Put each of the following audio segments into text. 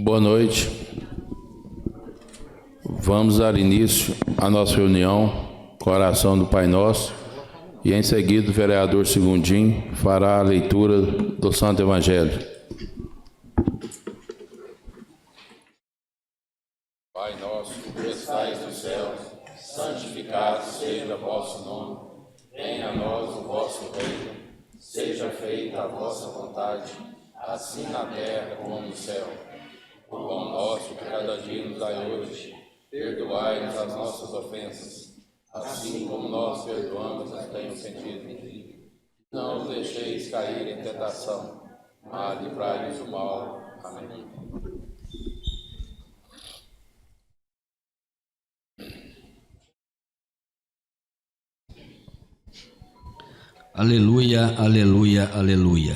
Boa noite. Vamos dar início à nossa reunião com a oração do Pai Nosso e em seguida o vereador Segundinho fará a leitura do Santo Evangelho. Pai nosso, que estais nos céus, santificado seja o vosso nome. Venha a nós o vosso reino. Seja feita a vossa vontade, assim na terra como no céu. O pão nosso que cada dia nos dai hoje. Perdoai-nos as nossas ofensas, assim como nós perdoamos as que têm ofendido. Não nos deixeis cair em tentação, mas livrai-nos do mal. Amém. Aleluia, aleluia, aleluia.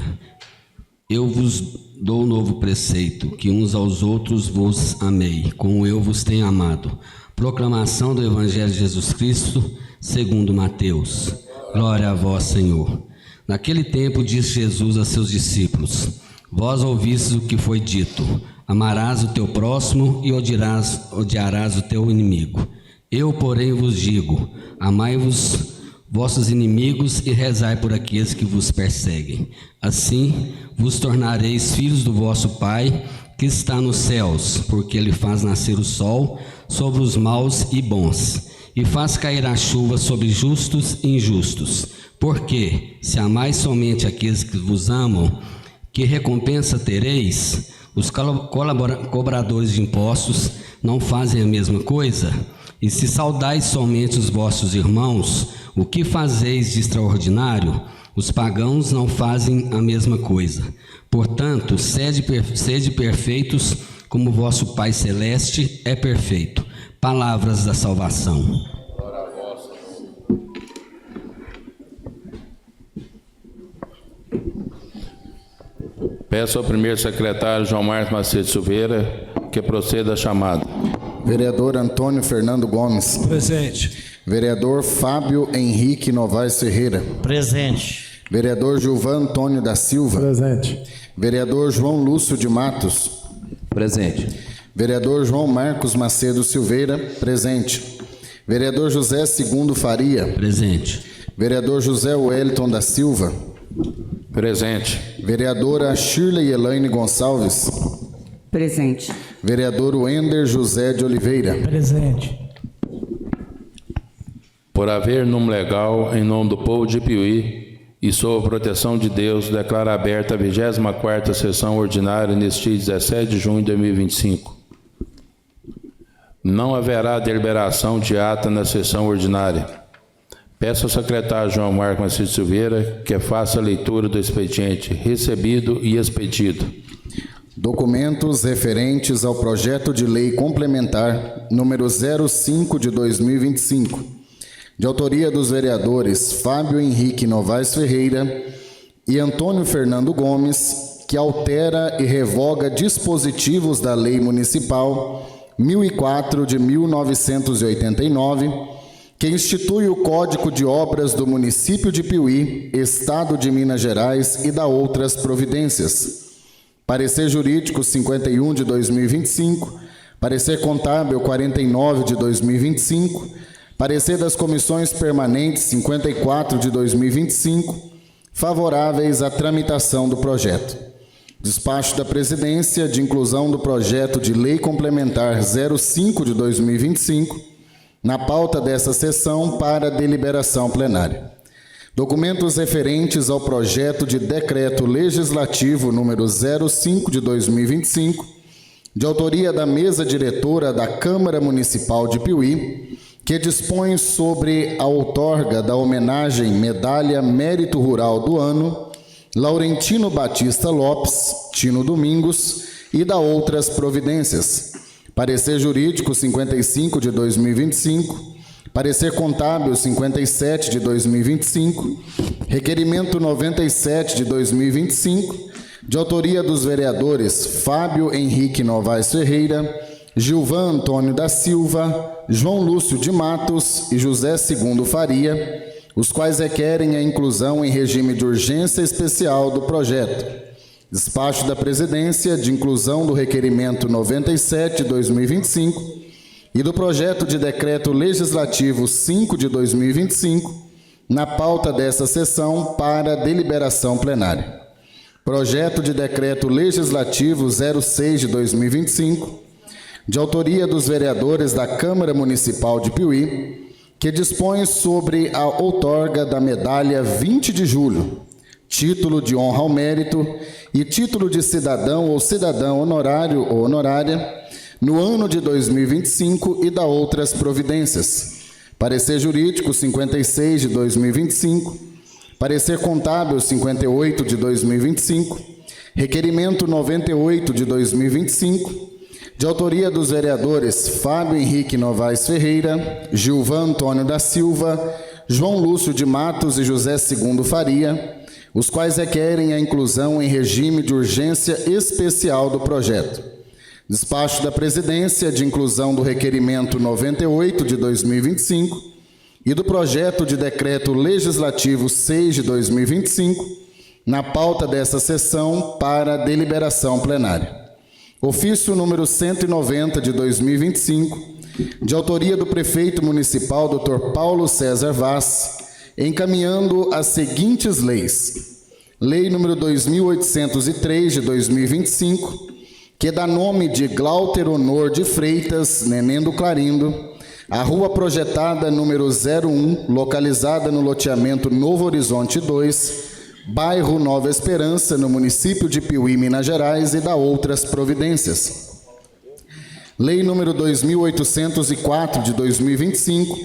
Eu vos dou um novo preceito, que uns aos outros vos amei, como eu vos tenho amado. Proclamação do Evangelho de Jesus Cristo, segundo Mateus. Glória a vós, Senhor. Naquele tempo disse Jesus a seus discípulos: Vós ouvistes o que foi dito: amarás o teu próximo e odiarás o teu inimigo. Eu, porém, vos digo: amai-vos vossos inimigos e rezai por aqueles que vos perseguem. Assim vos tornareis filhos do vosso Pai que está nos céus, porque Ele faz nascer o sol sobre os maus e bons, e faz cair a chuva sobre justos e injustos. Porque, se amais somente aqueles que vos amam, que recompensa tereis? Os cobradores de impostos não fazem a mesma coisa? E se saudais somente os vossos irmãos, o que fazeis de extraordinário? Os pagãos não fazem a mesma coisa. Portanto, sede perfeitos, como vosso Pai Celeste é perfeito. Palavras da salvação. Glória a vós, Senhor. Peço ao primeiro secretário João Marcos Macedo Silveira que proceda a chamada. Vereador Antônio Fernando Gomes. Presente. Vereador Fábio Henrique Novaes Ferreira. Presente. Vereador Gilvan Antônio da Silva. Presente. Vereador João Lúcio de Matos. Presente. Vereador João Marcos Macedo Silveira. Presente. Vereador José Segundo Faria. Presente. Vereador José Wellington da Silva. Presente. Vereadora Shirley Elaine Gonçalves. Presente. Vereador Wender José de Oliveira. Presente. Por haver número legal, em nome do povo de Piuí e sob a proteção de Deus, declaro aberta a 24ª sessão ordinária neste dia 17 de junho de 2025. Não haverá deliberação de ata na sessão ordinária. Peço ao secretário João Marcos Macedo Silveira que faça a leitura do expediente recebido e expedido. Documentos referentes ao projeto de lei complementar número 05 de 2025, de autoria dos vereadores Fábio Henrique Novaes Ferreira e Antônio Fernando Gomes, que altera e revoga dispositivos da Lei Municipal 1004 de 1989, que institui o Código de Obras do Município de Piuí, Estado de Minas Gerais e da outras providências. Parecer jurídico 51 de 2025, parecer contábil 49 de 2025, parecer das comissões permanentes 54 de 2025, favoráveis à tramitação do projeto. Despacho da Presidência de inclusão do projeto de lei complementar 05 de 2025 na pauta desta sessão para deliberação plenária. Documentos referentes ao projeto de decreto legislativo número 05 de 2025, de autoria da mesa diretora da Câmara Municipal de Piuí, que dispõe sobre a outorga da homenagem Medalha Mérito Rural do Ano, Laurentino Batista Lopes, Tino Domingos e da outras providências. Parecer jurídico 55 de 2025, parecer contábil 57 de 2025, requerimento 97 de 2025, de autoria dos vereadores Fábio Henrique Novaes Ferreira, Gilvan Antônio da Silva, João Lúcio de Matos e José Segundo Faria, os quais requerem a inclusão em regime de urgência especial do projeto. Despacho da Presidência de inclusão do requerimento 97/2025 e do projeto de decreto legislativo 5/2025 na pauta desta sessão para deliberação plenária. Projeto de decreto legislativo 06/2025, de autoria dos vereadores da Câmara Municipal de Piuí, que dispõe sobre a outorga da medalha 20 de julho, título de honra ao mérito e título de cidadão ou cidadã honorário ou honorária no ano de 2025 e da outras providências. Parecer jurídico 56/2025, parecer contábil 58/2025, requerimento 98/2025, de autoria dos vereadores Fábio Henrique Novaes Ferreira, Gilvan Antônio da Silva, João Lúcio de Matos e José Segundo Faria, os quais requerem a inclusão em regime de urgência especial do projeto. Despacho da Presidência de inclusão do requerimento 98/2025 e do projeto de decreto legislativo 6/2025 na pauta desta sessão para deliberação plenária. Ofício número 190/2025, de autoria do prefeito municipal Dr. Paulo César Vaz, encaminhando as seguintes leis. Lei número 2803/2025, que dá nome de Glauter Honor de Freitas, Neném do Clarindo, a rua projetada número 01, localizada no loteamento Novo Horizonte 2, bairro Nova Esperança, no município de Piuí, Minas Gerais, e da outras providências. Lei número 2804/2025,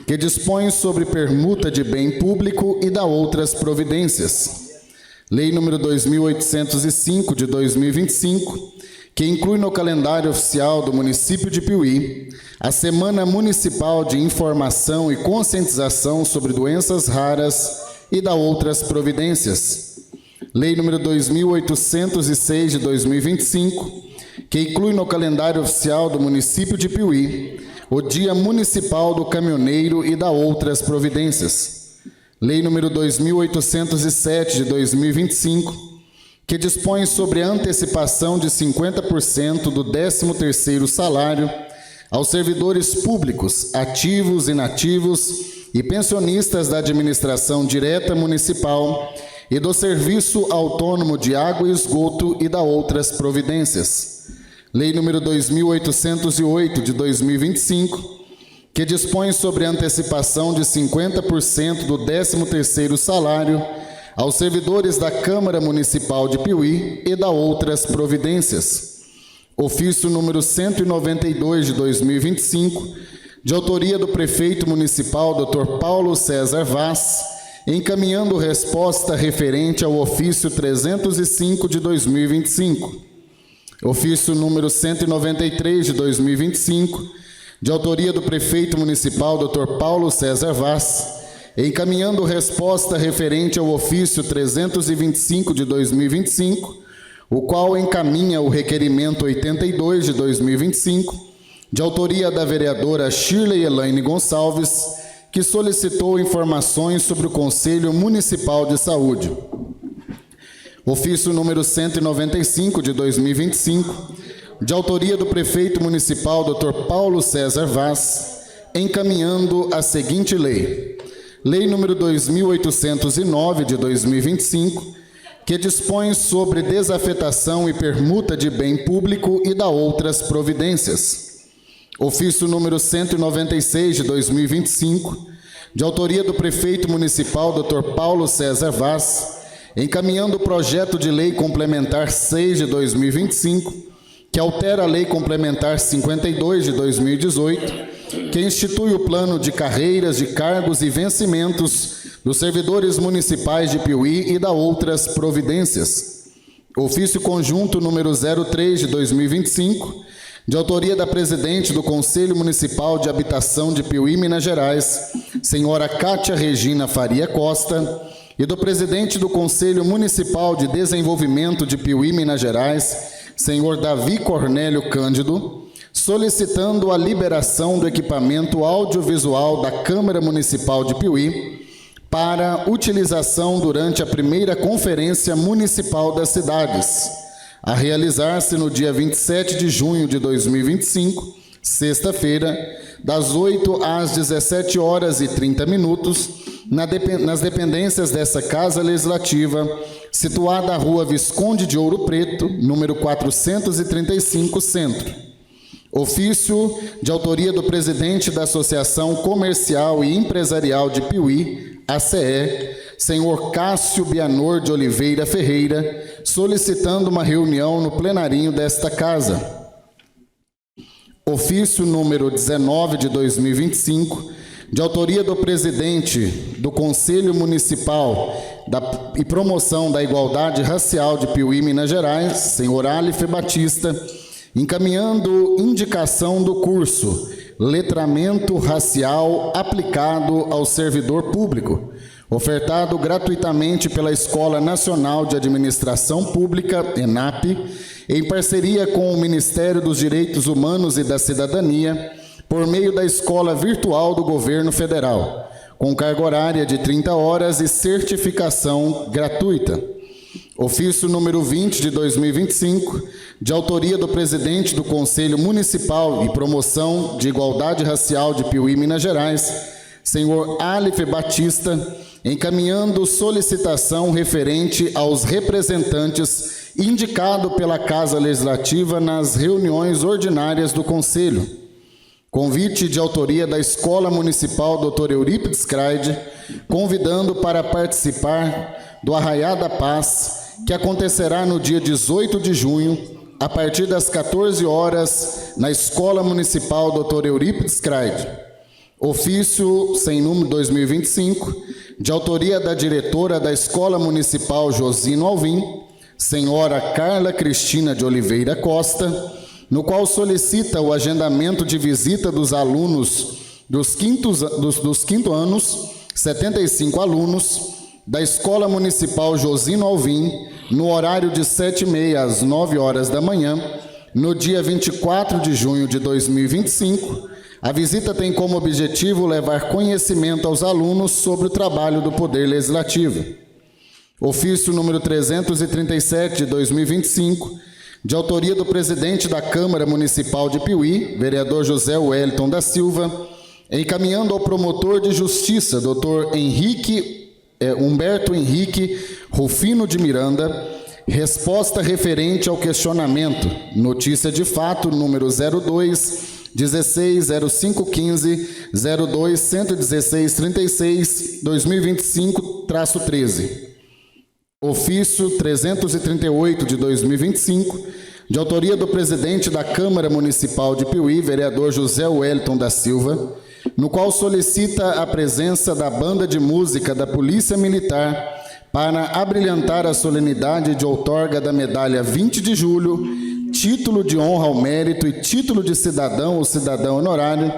que dispõe sobre permuta de bem público e da outras providências. Lei número 2805/2025, que inclui no calendário oficial do município de Piuí a Semana Municipal de Informação e Conscientização sobre Doenças Raras e da outras providências. Lei número 2806/2025, que inclui no calendário oficial do município de Piuí o Dia Municipal do Caminhoneiro e da outras providências. Lei número 2807/2025, que dispõe sobre a antecipação de 50% do 13º salário aos servidores públicos, ativos, inativos e pensionistas da administração direta municipal e do Serviço Autônomo de Água e Esgoto e da outras providências. Lei número 2808/2025, que dispõe sobre a antecipação de 50% do 13º salário aos servidores da Câmara Municipal de Piuí e da outras providências. Ofício número 192/2025, de autoria do prefeito municipal Dr. Paulo César Vaz, encaminhando resposta referente ao ofício 305/2025. Ofício número 193/2025, de autoria do prefeito municipal Dr. Paulo César Vaz, encaminhando resposta referente ao ofício 325/2025, o qual encaminha o requerimento 82/2025, de autoria da vereadora Shirley Elaine Gonçalves, que solicitou informações sobre o Conselho Municipal de Saúde. Ofício número 195/2025, de autoria do prefeito municipal Dr. Paulo César Vaz, encaminhando a seguinte lei. Lei número 2809/2025, que dispõe sobre desafetação e permuta de bem público e da outras providências. Ofício número 196/2025, de autoria do prefeito municipal Dr. Paulo César Vaz, encaminhando o projeto de lei complementar 6/2025, que altera a lei complementar 52/2018, que institui o plano de carreiras, de cargos e vencimentos dos servidores municipais de Piuí e da outras providências. Ofício conjunto número 03/2025, de autoria da presidente do Conselho Municipal de Habitação de Piuí, Minas Gerais, senhora Cátia Regina Faria Costa, e do presidente do Conselho Municipal de Desenvolvimento de Piuí, Minas Gerais, senhor Davi Cornélio Cândido, solicitando a liberação do equipamento audiovisual da Câmara Municipal de Piuí para utilização durante a primeira Conferência Municipal das Cidades, a realizar-se no dia 27 de junho de 2025, sexta-feira, das 8 às 17 horas e 30 minutos, nas dependências dessa Casa Legislativa, situada à Rua Visconde de Ouro Preto, número 435, Centro. Ofício de autoria do presidente da Associação Comercial e Empresarial de Piuí, ACE, senhor Cássio Bianor de Oliveira Ferreira, solicitando uma reunião no plenarinho desta Casa. Ofício número 19 de 2025, de autoria do presidente do Conselho Municipal e Promoção da Igualdade Racial de Piuí, Minas Gerais, senhor Alife Batista, encaminhando indicação do curso Letramento Racial aplicado ao servidor público, ofertado gratuitamente pela Escola Nacional de Administração Pública, ENAP, em parceria com o Ministério dos Direitos Humanos e da Cidadania, por meio da Escola Virtual do Governo Federal, com carga horária de 30 horas e certificação gratuita. Ofício número 20 de 2025, de autoria do presidente do Conselho Municipal e Promoção de Igualdade Racial de Piuí, Minas Gerais, senhor Alife Batista, encaminhando solicitação referente aos representantes indicado pela Casa Legislativa nas reuniões ordinárias do Conselho. Convite de autoria da Escola Municipal Dr. Eurípides Craide, convidando para participar do Arraiá da Paz, que acontecerá no dia 18 de junho, a partir das 14 horas, na Escola Municipal Dr. Eurípides Craide. Ofício sem número 2025, de autoria da diretora da Escola Municipal Josino Alvim, senhora Carla Cristina de Oliveira Costa, no qual solicita o agendamento de visita dos alunos dos quinto anos, 75 alunos, da Escola Municipal Josino Alvim, no horário de 7h30 às 9 horas da manhã, no dia 24 de junho de 2025. A visita tem como objetivo levar conhecimento aos alunos sobre o trabalho do Poder Legislativo. Ofício número 337 de 2025, de autoria do presidente da Câmara Municipal de Piuí, vereador José Wellington da Silva, encaminhando ao promotor de justiça, doutor Humberto Henrique Rufino de Miranda, resposta referente ao questionamento, notícia de fato número 02-16-0515-02-116-36-2025-13. Ofício 338 de 2025, de autoria do presidente da Câmara Municipal de Piuí, vereador José Wellington da Silva, no qual solicita a presença da banda de música da Polícia Militar para abrilhantar a solenidade de outorga da medalha 20 de julho, título de honra ao mérito e título de cidadão ou cidadão honorário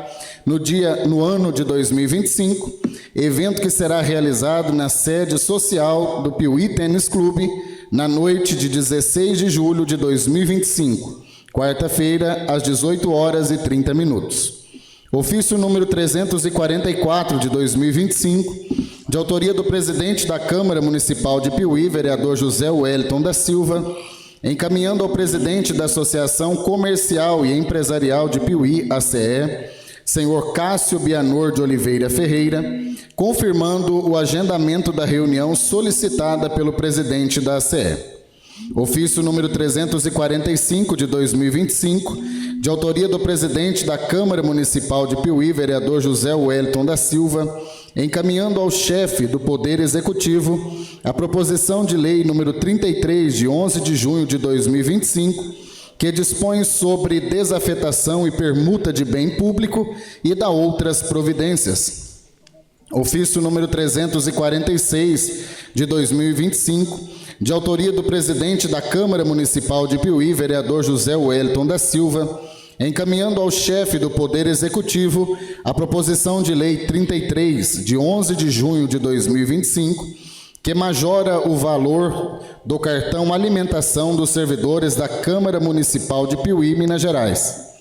no ano de 2025, evento que será realizado na sede social do Piuí Tênis Clube na noite de 16 de julho de 2025, quarta-feira, às 18h30. Ofício número 344 de 2025, de autoria do presidente da Câmara Municipal de Piuí, vereador José Wellington da Silva, encaminhando ao presidente da Associação Comercial e Empresarial de Piuí, ACE, senhor Cássio Bianor de Oliveira Ferreira, confirmando o agendamento da reunião solicitada pelo presidente da ACE. Ofício número 345 de 2025, de autoria do presidente da Câmara Municipal de Piuí, vereador José Wellington da Silva, encaminhando ao chefe do Poder Executivo a proposição de lei número 33, de 11 de junho de 2025, que dispõe sobre desafetação e permuta de bem público e da outras providências. Ofício número 346, de 2025, de autoria do presidente da Câmara Municipal de Piuí, vereador José Wellington da Silva, encaminhando ao chefe do Poder Executivo a proposição de lei 33, de 11 de junho de 2025, que majora o valor do cartão alimentação dos servidores da Câmara Municipal de Piuí, Minas Gerais.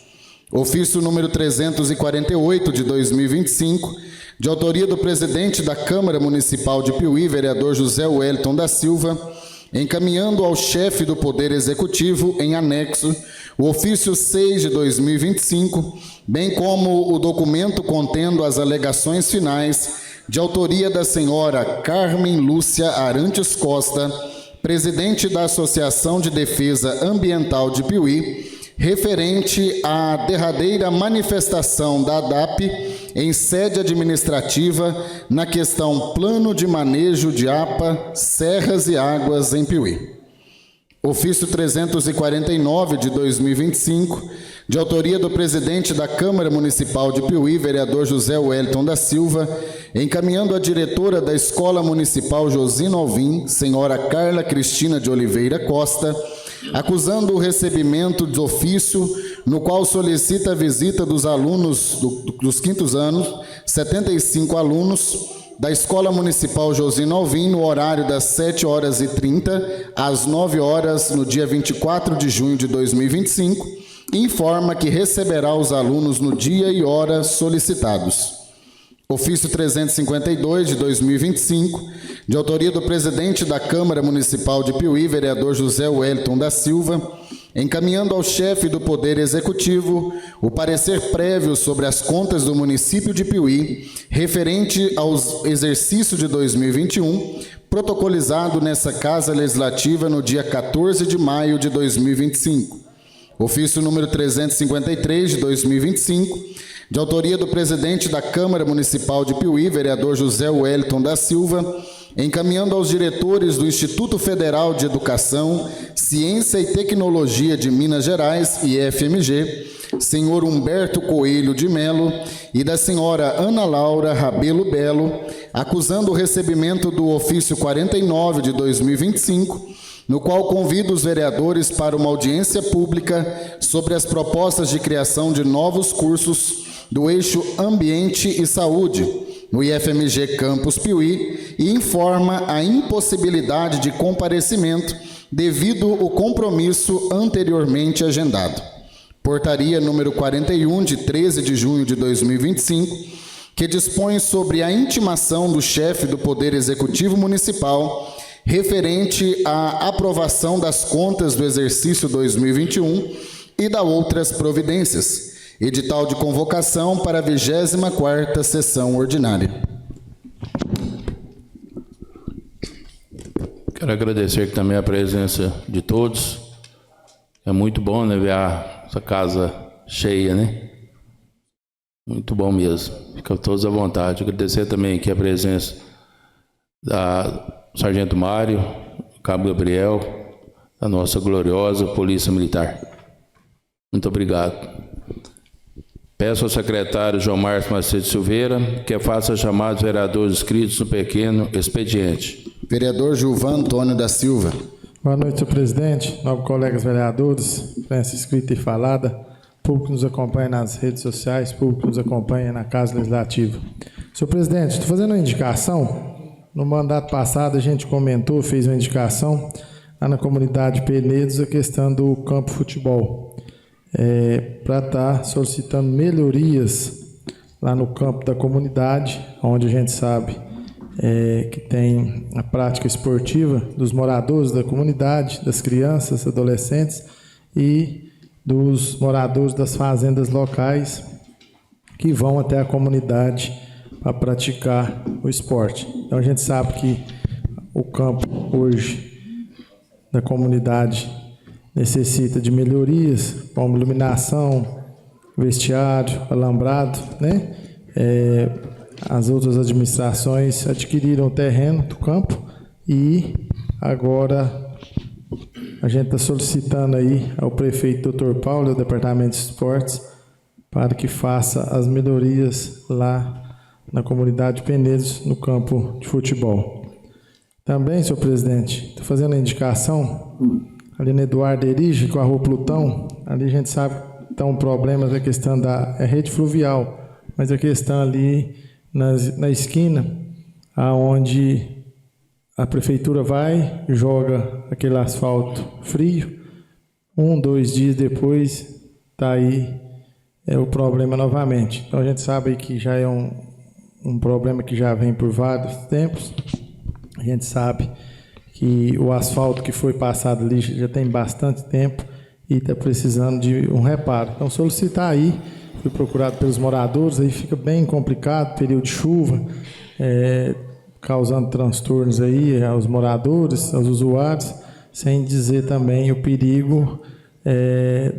Ofício número 348 de 2025, de autoria do presidente da Câmara Municipal de Piuí, vereador José Wellington da Silva, encaminhando ao chefe do Poder Executivo, em anexo, o ofício 6 de 2025, bem como o documento contendo as alegações finais, de autoria da senhora Carmen Lúcia Arantes Costa, presidente da Associação de Defesa Ambiental de Piuí, referente à derradeira manifestação da ADAP em sede administrativa na questão Plano de Manejo de APA, Serras e Águas em Piuí. Ofício 349 de 2025, de autoria do presidente da Câmara Municipal de Piuí, vereador José Wellington da Silva, encaminhando à diretora da Escola Municipal Josino Alvim, senhora Carla Cristina de Oliveira Costa, acusando o recebimento de ofício, no qual solicita a visita dos alunos dos quintos anos, 75 alunos, da Escola Municipal Josino Alvim, no horário das 7h30 às 9h, no dia 24 de junho de 2025, e informa que receberá os alunos no dia e hora solicitados. Ofício 352 de 2025, de autoria do presidente da Câmara Municipal de Piuí, vereador José Wellington da Silva, encaminhando ao chefe do Poder Executivo o parecer prévio sobre as contas do município de Piuí, referente ao exercício de 2021, protocolizado nessa Casa Legislativa no dia 14 de maio de 2025. Ofício número 353 de 2025, de autoria do presidente da Câmara Municipal de Piuí, vereador José Wellington da Silva, encaminhando aos diretores do Instituto Federal de Educação, Ciência e Tecnologia de Minas Gerais, IFMG, senhor Humberto Coelho de Melo, e da senhora Ana Laura Rabelo Belo, acusando o recebimento do ofício 49 de 2025, no qual convido os vereadores para uma audiência pública sobre as propostas de criação de novos cursos do eixo Ambiente e Saúde, no IFMG Campus Piuí, e informa a impossibilidade de comparecimento devido ao compromisso anteriormente agendado. Portaria número 41, de 13 de junho de 2025, que dispõe sobre a intimação do chefe do Poder Executivo Municipal referente à aprovação das contas do exercício 2021 e da outras providências. Edital de convocação para a 24ª sessão ordinária. Quero agradecer aqui também a presença de todos. É muito bom, né, ver essa casa cheia, né? Muito bom mesmo. Fica todos à vontade. Agradecer também aqui a presença da Sargento Mário, Cabo Gabriel, da nossa gloriosa Polícia Militar. Muito obrigado. Peço ao secretário João Marcos Macedo Silveira que faça chamar os vereadores inscritos no pequeno expediente. Vereador Gilvan Antônio da Silva. Boa noite, senhor presidente, nobres colegas vereadores, imprensa escrita e falada, público que nos acompanha nas redes sociais, público que nos acompanha na Casa Legislativa. Senhor presidente, estou fazendo uma indicação. No mandato passado a gente comentou, fez uma indicação lá na comunidade Penedos a questão do campo de futebol. Para estar solicitando melhorias lá no campo da comunidade, onde a gente sabe que tem a prática esportiva dos moradores da comunidade, das crianças, adolescentes e dos moradores das fazendas locais que vão até a comunidade para praticar o esporte. Então a gente sabe que o campo hoje da comunidade necessita de melhorias, como iluminação, vestiário, alambrado, né? As outras administrações adquiriram o terreno do campo e agora a gente está solicitando aí ao prefeito Dr. Paulo e ao Departamento de Esportes para que faça as melhorias lá na comunidade de Penedos, no campo de futebol. Também, senhor presidente, estou fazendo a indicação ali no Eduardo Erige, com a rua Plutão, ali a gente sabe que estão problemas da questão da rede fluvial, mas a questão ali na esquina, aonde a prefeitura vai, joga aquele asfalto frio, 2 dias depois está aí o problema novamente. Então a gente sabe que já é um um problema que já vem por vários tempos. A gente sabe que o asfalto que foi passado ali já tem bastante tempo e está precisando de um reparo. Então, solicitar aí, fui procurado pelos moradores, aí fica bem complicado, período de chuva, causando transtornos aí aos moradores, aos usuários, sem dizer também o perigo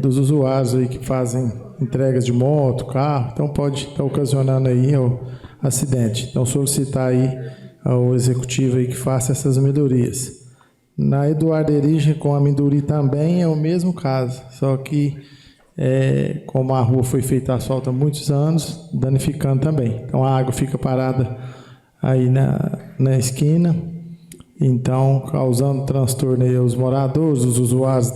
dos usuários aí que fazem entregas de moto, carro, então pode estar ocasionando aí o acidente. Então, solicitar aí ao executivo aí que faça essas melhorias. Na Eduardo Erige com a Minduri também é o mesmo caso, só que como a rua foi feita asfalto há muitos anos, danificando também. Então a água fica parada aí na esquina, então causando transtorno aí aos moradores, os usuários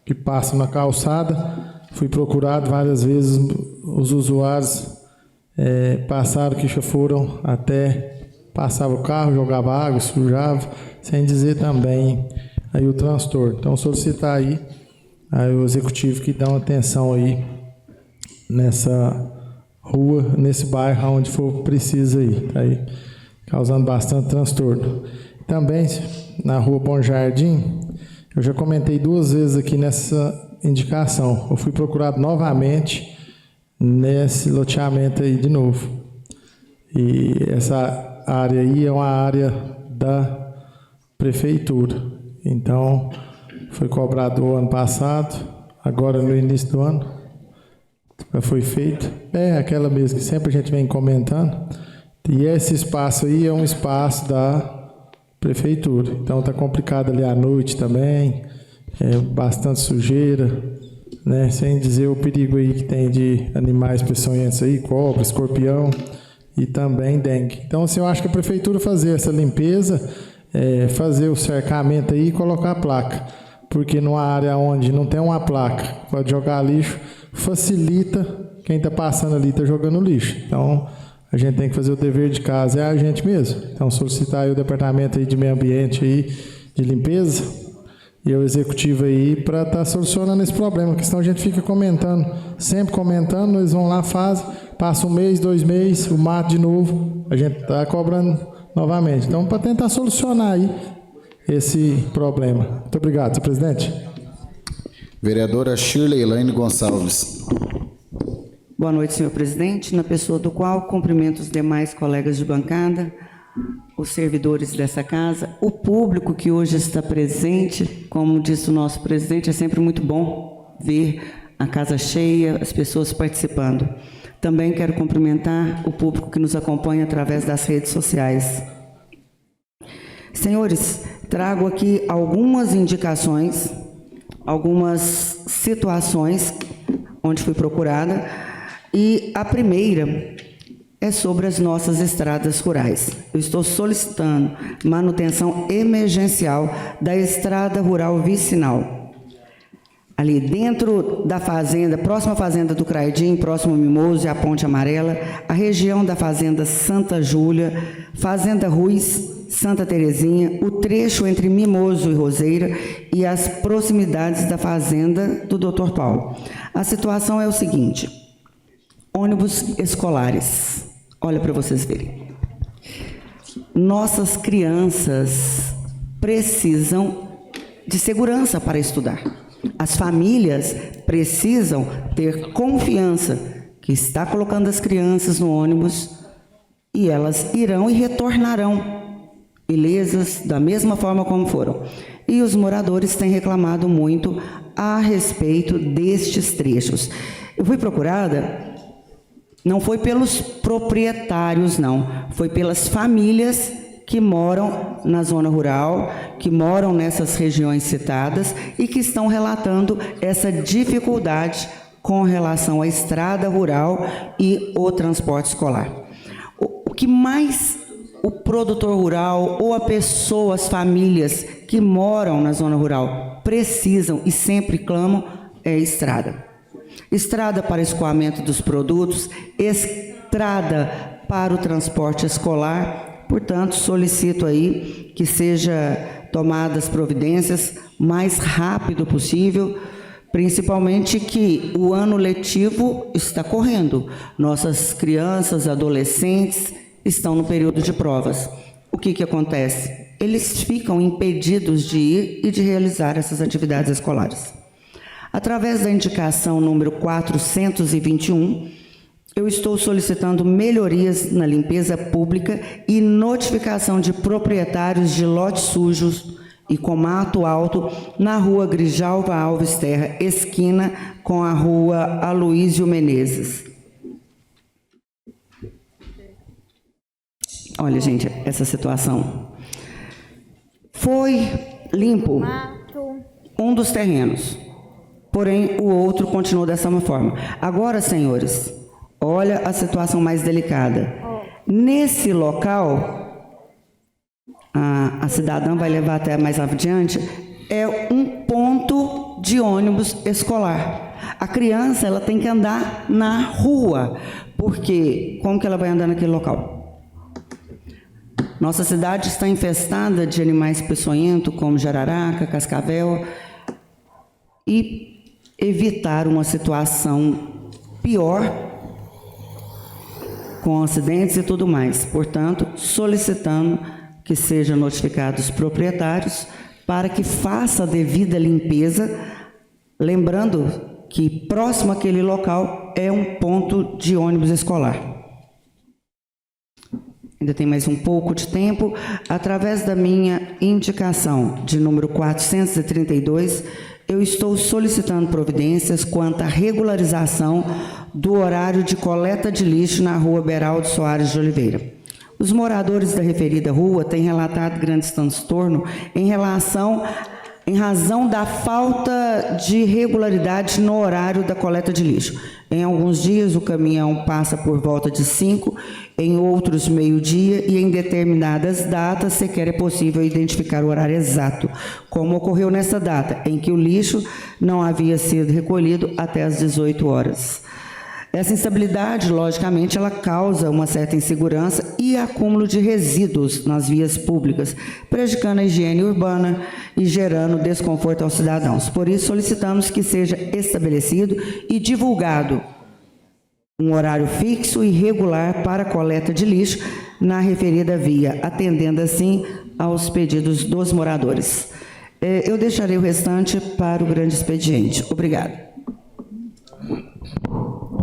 que passam na calçada. Fui procurado várias vezes, os usuários passaram que já foram até... Passava o carro, jogava água, sujava, sem dizer também aí o transtorno. Então, solicitar aí o executivo que dá uma atenção aí nessa rua, nesse bairro, onde for preciso aí. Tá aí causando bastante transtorno. Também, na rua Bom Jardim, eu já comentei 2 vezes aqui nessa indicação. Eu fui procurado novamente nesse loteamento aí de novo. E essa área aí é uma área da prefeitura. Então, foi cobrado o ano passado, agora no início do ano, já foi feito. Aquela mesmo que sempre a gente vem comentando. E esse espaço aí é um espaço da prefeitura. Então, está complicado ali à noite também, bastante sujeira, né? Sem dizer o perigo aí que tem de animais peçonhentos aí, cobra, escorpião, e também dengue. Então, assim, eu acho que a prefeitura fazer essa limpeza, fazer o cercamento aí e colocar a placa. Porque numa área onde não tem uma placa, pode jogar lixo, facilita quem está passando ali, está jogando lixo. Então, a gente tem que fazer o dever de casa, é a gente mesmo. Então, solicitar aí o departamento aí de meio ambiente aí, de limpeza, e o executivo aí para estar solucionando esse problema, porque senão a gente fica comentando, sempre comentando, eles vão lá, fazem, passa 1 mês, 2 meses, o mato de novo, a gente está cobrando novamente. Então, para tentar solucionar aí esse problema. Muito obrigado, senhor presidente. Vereadora Shirley Elaine Gonçalves. Boa noite, senhor presidente, na pessoa do qual cumprimento os demais colegas de bancada, os servidores dessa casa, o público que hoje está presente. Como disse o nosso presidente, é sempre muito bom ver a casa cheia, as pessoas participando. Também quero cumprimentar o público que nos acompanha através das redes sociais. Senhores, trago aqui algumas indicações, algumas situações onde fui procurada, e a primeira é sobre as nossas estradas rurais. Eu estou solicitando manutenção emergencial da estrada rural vicinal. Ali dentro da fazenda, próxima à fazenda do Craidim, próximo ao Mimoso e à Ponte Amarela, a região da fazenda Santa Júlia, fazenda Ruiz, Santa Terezinha, o trecho entre Mimoso e Roseira e as proximidades da fazenda do Dr. Paulo. A situação é o seguinte: ônibus escolares. Olha para vocês verem. Nossas crianças precisam de segurança para estudar. As famílias precisam ter confiança que está colocando as crianças no ônibus e elas irão e retornarão ilesas da mesma forma como foram. E os moradores têm reclamado muito a respeito destes trechos. Eu fui procurada, não foi pelos proprietários, não, foi pelas famílias que moram na zona rural, que moram nessas regiões citadas e que estão relatando essa dificuldade com relação à estrada rural e o transporte escolar. O que mais o produtor rural ou a pessoa, as famílias que moram na zona rural precisam e sempre clamam é estrada. Estrada para escoamento dos produtos, estrada para o transporte escolar. Portanto, solicito aí que seja tomadas providências o mais rápido possível, principalmente que o ano letivo está correndo. Nossas crianças, adolescentes estão no período de provas. O que acontece? Eles ficam impedidos de ir e de realizar essas atividades escolares. Através da indicação número 421, eu estou solicitando melhorias na limpeza pública e notificação de proprietários de lotes sujos e com mato alto na rua Grijalva Alves Terra, esquina com a rua Aloísio Menezes. Olha, gente, essa situação. Foi limpo um dos terrenos, porém o outro continuou dessa forma. Agora, senhores, olha a situação mais delicada. Nesse local, a cidadã vai levar até mais adiante, é um ponto de ônibus escolar. A criança, ela tem que andar na rua, porque como que ela vai andar naquele local? Nossa cidade está infestada de animais peçonhentos, como jararaca, cascavel, e evitar uma situação pior, com acidentes e tudo mais. Portanto, solicitando que sejam notificados os proprietários para que faça a devida limpeza, lembrando que próximo àquele local é um ponto de ônibus escolar. Ainda tem mais um pouco de tempo. Através da minha indicação de número 432, eu estou solicitando providências quanto à regularização do horário de coleta de lixo na rua Beraldo Soares de Oliveira. Os moradores da referida rua têm relatado grandes transtornos em razão da falta de regularidade no horário da coleta de lixo. Em alguns dias o caminhão passa por volta de 5, em outros meio-dia e em determinadas datas sequer é possível identificar o horário exato, como ocorreu nessa data, em que o lixo não havia sido recolhido até às 18 horas. Essa instabilidade, logicamente, ela causa uma certa insegurança e acúmulo de resíduos nas vias públicas, prejudicando a higiene urbana e gerando desconforto aos cidadãos. Por isso, solicitamos que seja estabelecido e divulgado um horário fixo e regular para a coleta de lixo na referida via, atendendo assim aos pedidos dos moradores. Eu deixarei o restante para o grande expediente. Obrigada.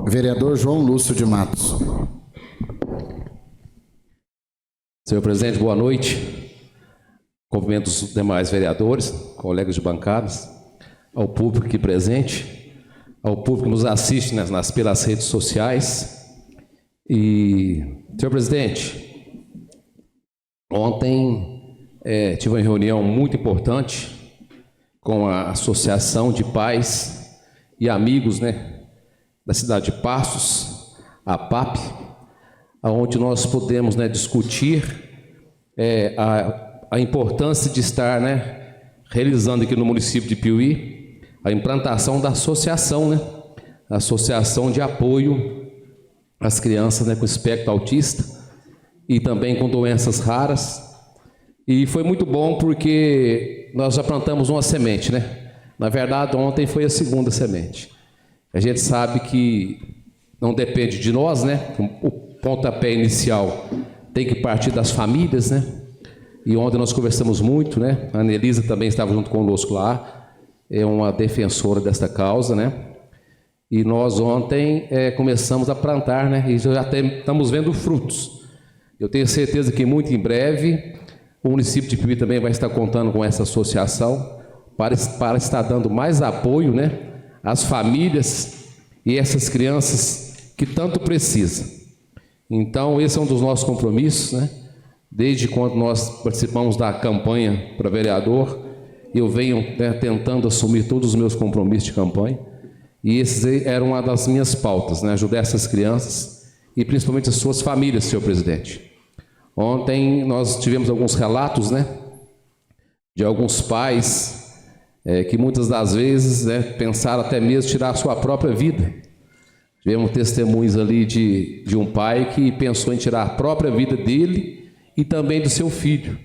Vereador João Lúcio de Matos. Senhor presidente, boa noite. Cumprimento os demais vereadores, colegas de bancadas, ao público aqui presente, ao público que nos assiste pelas redes sociais. E, senhor presidente, ontem tive uma reunião muito importante com a Associação de Pais e Amigos, da cidade de Passos, a APAP, onde nós podemos discutir a importância de estar realizando aqui no município de Piuí a implantação da associação, a associação de apoio às crianças com espectro autista e também com doenças raras. E foi muito bom porque nós já plantamos uma semente, Na verdade, ontem foi a segunda semente. A gente sabe que não depende de nós, O pontapé inicial tem que partir das famílias, E ontem nós conversamos muito, A Anelisa também estava junto conosco lá, é uma defensora desta causa, E nós ontem começamos a plantar, E já estamos vendo frutos. Eu tenho certeza que muito em breve o município de Piuí também vai estar contando com essa associação para estar dando mais apoio, às famílias e essas crianças que tanto precisam. Então, esse é um dos nossos compromissos, Desde quando nós participamos da campanha para vereador, eu venho tentando assumir todos os meus compromissos de campanha, e esses eram uma das minhas pautas, Ajudar essas crianças e principalmente as suas famílias, senhor presidente. Ontem nós tivemos alguns relatos, de alguns pais que muitas das vezes pensaram até mesmo tirar a sua própria vida. Tivemos testemunhos ali de um pai que pensou em tirar a própria vida dele e também do seu filho,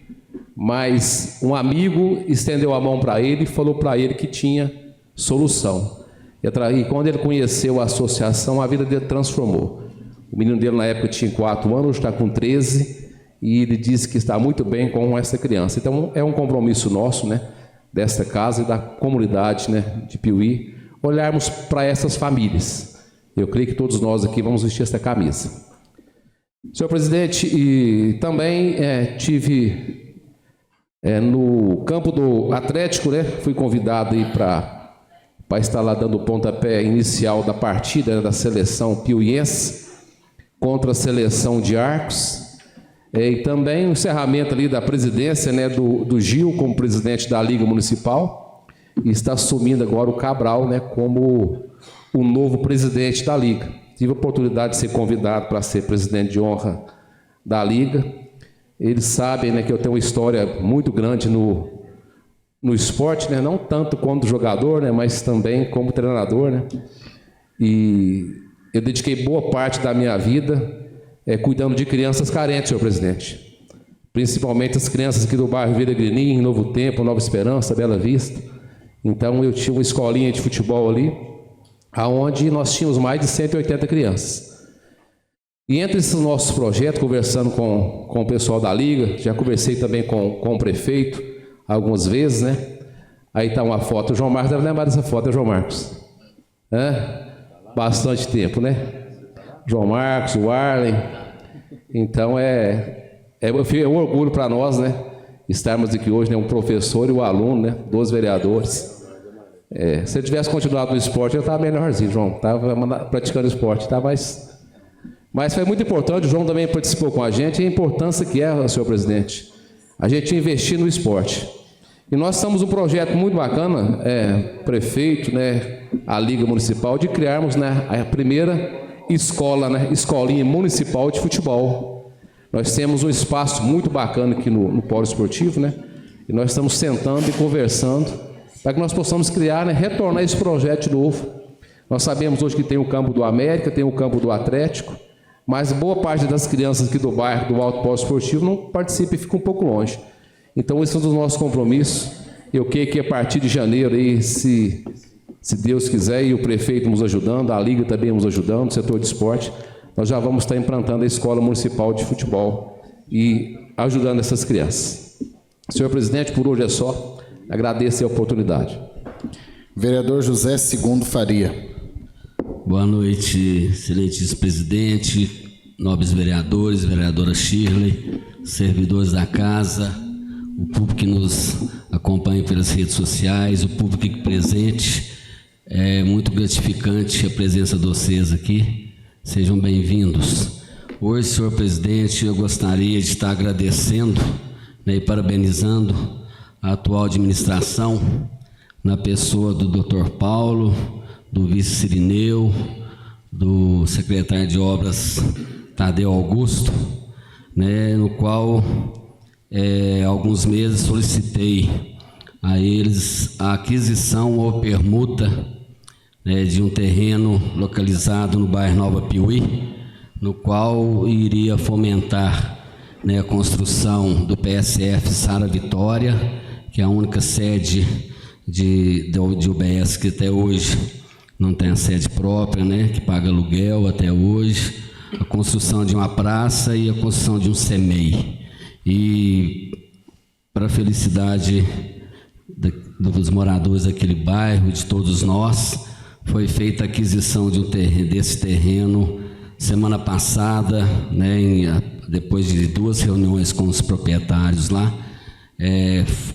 mas um amigo estendeu a mão para ele e falou para ele que tinha solução. E quando ele conheceu a associação, a vida dele transformou. O menino dele na época tinha 4 anos, hoje está com 13, e ele disse que está muito bem com essa criança. Então é um compromisso nosso, né, desta casa e da comunidade, né, de Piuí, olharmos para essas famílias. Eu creio que todos nós aqui vamos vestir essa camisa. Senhor presidente, e também tive no campo do Atlético, né, fui convidado aí para estar lá dando o pontapé inicial da partida, né, da seleção piuiense contra a seleção de Arcos, e também o encerramento ali da presidência, né, do Gil como presidente da Liga Municipal, e está assumindo agora o Cabral, né, como o novo presidente da Liga. Tive a oportunidade de ser convidado para ser presidente de honra da Liga. Eles sabem, né, que eu tenho uma história muito grande no esporte, né, não tanto como jogador, né, mas também como treinador, né, e eu dediquei boa parte da minha vida cuidando de crianças carentes, senhor presidente, principalmente as crianças aqui do bairro Vila Grinim, Novo Tempo, Nova Esperança, Bela Vista. Então eu tinha uma escolinha de futebol ali, aonde nós tínhamos mais de 180 crianças. E entre esses nossos projetos, conversando com o pessoal da Liga, já conversei também com o prefeito algumas vezes, né? Aí está uma foto, o João Marcos deve lembrar dessa foto, é o João Marcos? Bastante tempo, né? João Marcos, o Arlen. Então é um orgulho para nós, né? Estarmos aqui hoje, né? Um professor e um aluno, né? 2 vereadores. Se eu tivesse continuado no esporte, eu estava melhorzinho, João. Estava praticando esporte, tá? Mas foi muito importante, o João também participou com a gente, e a importância que é, senhor presidente, a gente investir no esporte. E nós estamos um projeto muito bacana, prefeito, né, a Liga Municipal, de criarmos, né, a primeira escola, né, escolinha municipal de futebol. Nós temos um espaço muito bacana aqui no Polo Esportivo, né, e nós estamos sentando e conversando para que nós possamos criar, né, retornar esse projeto de novo. Nós sabemos hoje que tem o campo do América, tem o campo do Atlético, mas boa parte das crianças aqui do bairro, do Alto Polo Esportivo, não participa e fica um pouco longe. Então, esse é um dos nossos compromissos. Eu creio que a partir de janeiro, aí, se Deus quiser, e o prefeito nos ajudando, a Liga também nos ajudando, o setor de esporte, nós já vamos estar implantando a Escola Municipal de Futebol e ajudando essas crianças. Senhor presidente, por hoje é só. Agradeço a oportunidade. Vereador José Segundo Faria. Boa noite, excelente presidente, nobres vereadores, vereadora Shirley, servidores da casa, o público que nos acompanha pelas redes sociais, o público aqui presente. É muito gratificante a presença de vocês aqui. Sejam bem-vindos. Hoje, senhor presidente, eu gostaria de estar agradecendo, né, e parabenizando a atual administração, na pessoa do Dr. Paulo, do vice Cirineu, do secretário de Obras Tadeu Augusto, né, no qual há alguns meses solicitei a eles a aquisição ou permuta, né, de um terreno localizado no bairro Nova Piuí, no qual iria fomentar, né, a construção do PSF Sara Vitória, que é a única sede de UBS que até hoje não tem a sede própria, né, que paga aluguel até hoje, a construção de uma praça e a construção de um CEMEI. E, para a felicidade dos moradores daquele bairro, de todos nós, foi feita a aquisição de desse terreno semana passada, né, depois de 2 reuniões com os proprietários lá,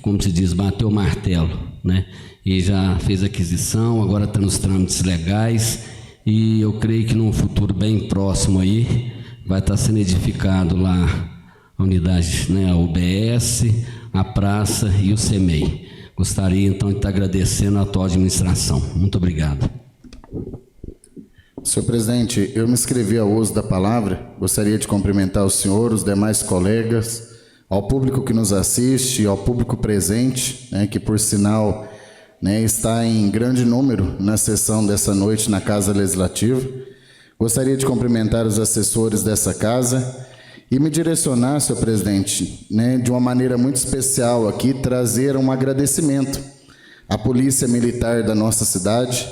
como se diz, bateu o martelo, né? E já fez a aquisição, agora está nos trâmites legais, e eu creio que num futuro bem próximo aí vai estar sendo edificado lá a unidade, né, a UBS, a praça e o CEMEI. Gostaria então de estar agradecendo a atual administração. Muito obrigado. Senhor presidente, eu me inscrevi ao uso da palavra. Gostaria de cumprimentar o senhor, os demais colegas, ao público que nos assiste, ao público presente, né, que por sinal, né, está em grande número na sessão dessa noite na Casa Legislativa. Gostaria de cumprimentar os assessores dessa casa e me direcionar, senhor presidente, né, de uma maneira muito especial aqui, trazer um agradecimento à Polícia Militar da nossa cidade,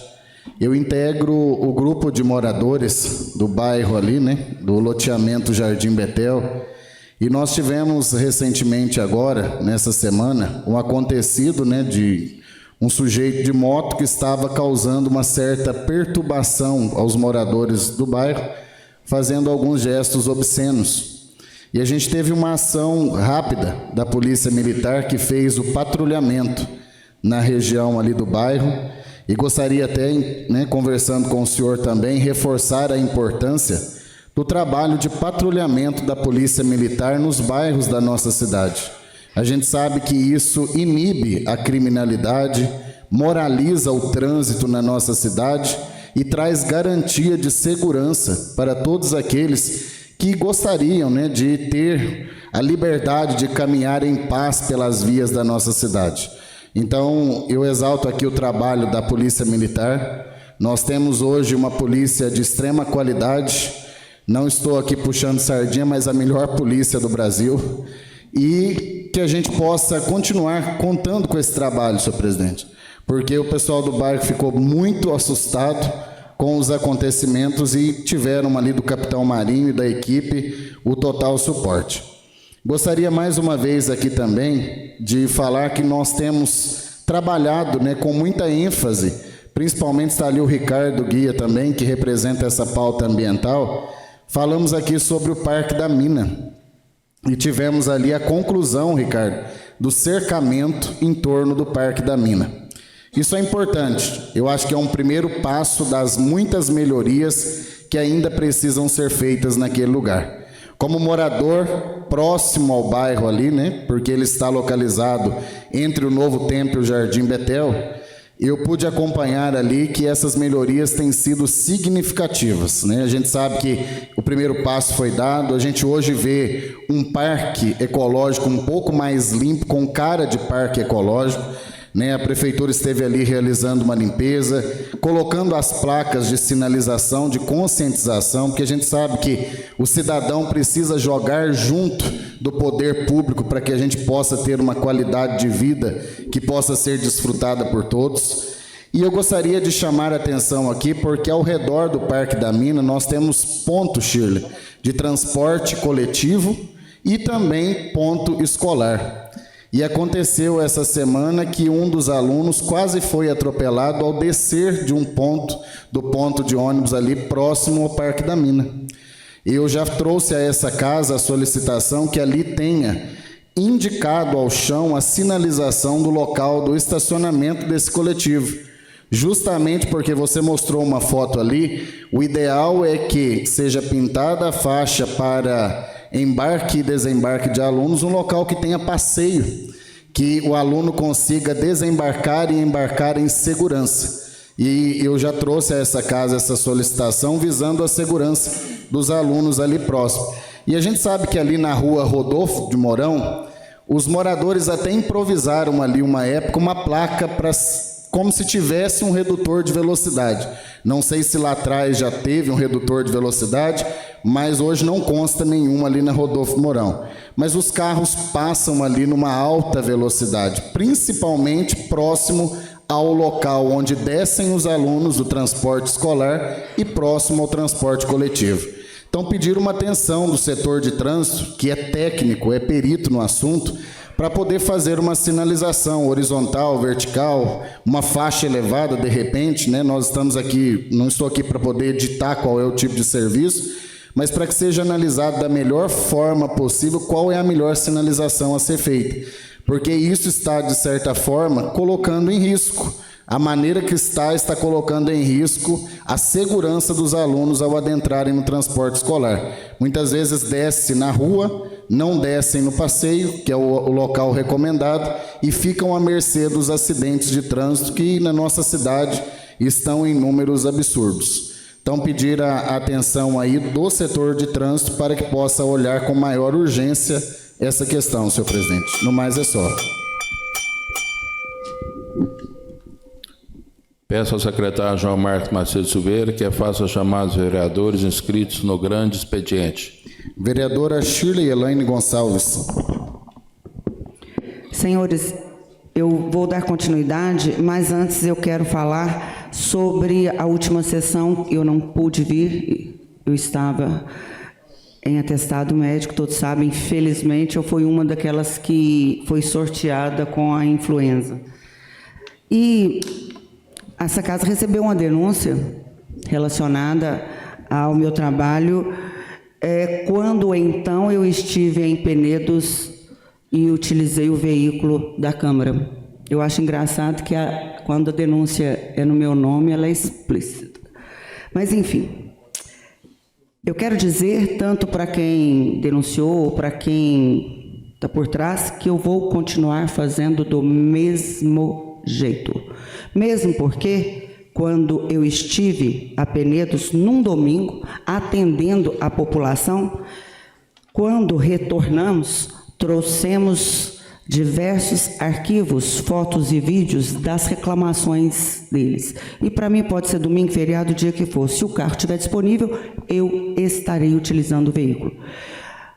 Eu integro o grupo de moradores do bairro ali, né, do loteamento Jardim Betel, e nós tivemos recentemente agora, nessa semana, um acontecido, né, de um sujeito de moto que estava causando uma certa perturbação aos moradores do bairro, fazendo alguns gestos obscenos. E a gente teve uma ação rápida da Polícia Militar que fez o patrulhamento na região ali do bairro, e gostaria até, né, conversando com o senhor também, reforçar a importância do trabalho de patrulhamento da Polícia Militar nos bairros da nossa cidade. A gente sabe que isso inibe a criminalidade, moraliza o trânsito na nossa cidade e traz garantia de segurança para todos aqueles que gostariam, né, de ter a liberdade de caminhar em paz pelas vias da nossa cidade. Então, eu exalto aqui o trabalho da Polícia Militar. Nós temos hoje uma polícia de extrema qualidade. Não estou aqui puxando sardinha, mas a melhor polícia do Brasil. E que a gente possa continuar contando com esse trabalho, senhor presidente. Porque o pessoal do bairro ficou muito assustado com os acontecimentos e tiveram ali do Capitão Marinho e da equipe o total suporte. Gostaria mais uma vez aqui também de falar que nós temos trabalhado, né, com muita ênfase, principalmente está ali o Ricardo Guia também, que representa essa pauta ambiental. Falamos aqui sobre o Parque da Mina e tivemos ali a conclusão, Ricardo, do cercamento em torno do Parque da Mina. Isso é importante, eu acho que é um primeiro passo das muitas melhorias que ainda precisam ser feitas naquele lugar. Como morador próximo ao bairro ali, né, porque ele está localizado entre o Novo Templo e o Jardim Betel, eu pude acompanhar ali que essas melhorias têm sido significativas, né? A gente sabe que o primeiro passo foi dado, a gente hoje vê um parque ecológico um pouco mais limpo, com cara de parque ecológico, né? A prefeitura esteve ali realizando uma limpeza, colocando as placas de sinalização, de conscientização, porque a gente sabe que o cidadão precisa jogar junto do poder público para que a gente possa ter uma qualidade de vida que possa ser desfrutada por todos. E eu gostaria de chamar a atenção aqui, porque ao redor do Parque da Mina nós temos ponto, Shirley, de transporte coletivo e também ponto escolar. E aconteceu essa semana que um dos alunos quase foi atropelado ao descer de do ponto de ônibus ali próximo ao Parque da Mina. Eu já trouxe a essa casa a solicitação que ali tenha indicado ao chão a sinalização do local do estacionamento desse coletivo. Justamente porque você mostrou uma foto ali, o ideal é que seja pintada a faixa para embarque e desembarque de alunos, um local que tenha passeio, que o aluno consiga desembarcar e embarcar em segurança. E eu já trouxe a essa casa essa solicitação visando a segurança dos alunos ali próximo. E a gente sabe que ali na rua Rodolfo de Mourão, os moradores até improvisaram ali uma época uma placa para como se tivesse um redutor de velocidade. Não sei se lá atrás já teve um redutor de velocidade, mas hoje não consta nenhum ali na Rodolfo Mourão. Mas os carros passam ali numa alta velocidade, principalmente próximo ao local onde descem os alunos do transporte escolar e próximo ao transporte coletivo. Então, pediram uma atenção do setor de trânsito, que é técnico, é perito no assunto, para poder fazer uma sinalização horizontal, vertical, uma faixa elevada, de repente, né? Nós estamos aqui, não estou aqui para poder ditar qual é o tipo de serviço, mas para que seja analisado da melhor forma possível qual é a melhor sinalização a ser feita. Porque isso está, de certa forma, colocando em risco. A maneira que está colocando em risco a segurança dos alunos ao adentrarem no transporte escolar. Muitas vezes desce na rua, não descem no passeio, que é o local recomendado, e ficam à mercê dos acidentes de trânsito que na nossa cidade estão em números absurdos. Então, pedir a atenção aí do setor de trânsito para que possa olhar com maior urgência essa questão, senhor presidente. No mais é só. Peço ao secretário João Marcos Macedo Silveira que faça os chamados vereadores inscritos no grande expediente. Vereadora Shirley Elaine Gonçalves. Senhores, eu vou dar continuidade, mas antes eu quero falar Sobre a última sessão, eu não pude vir, eu estava em atestado médico, todos sabem, infelizmente, eu fui uma daquelas que foi sorteada com a influenza. E essa casa recebeu uma denúncia relacionada ao meu trabalho, quando então eu estive em Penedos e utilizei o veículo da Câmara. Eu acho engraçado que quando a denúncia é no meu nome, ela é explícita. Mas, enfim, eu quero dizer, tanto para quem denunciou, para quem está por trás, que eu vou continuar fazendo do mesmo jeito. Mesmo porque, quando eu estive a Penedos, num domingo, atendendo a população, quando retornamos, trouxemos diversos arquivos, fotos e vídeos das reclamações deles. E para mim pode ser domingo, feriado, o dia que for. Se o carro estiver disponível, eu estarei utilizando o veículo.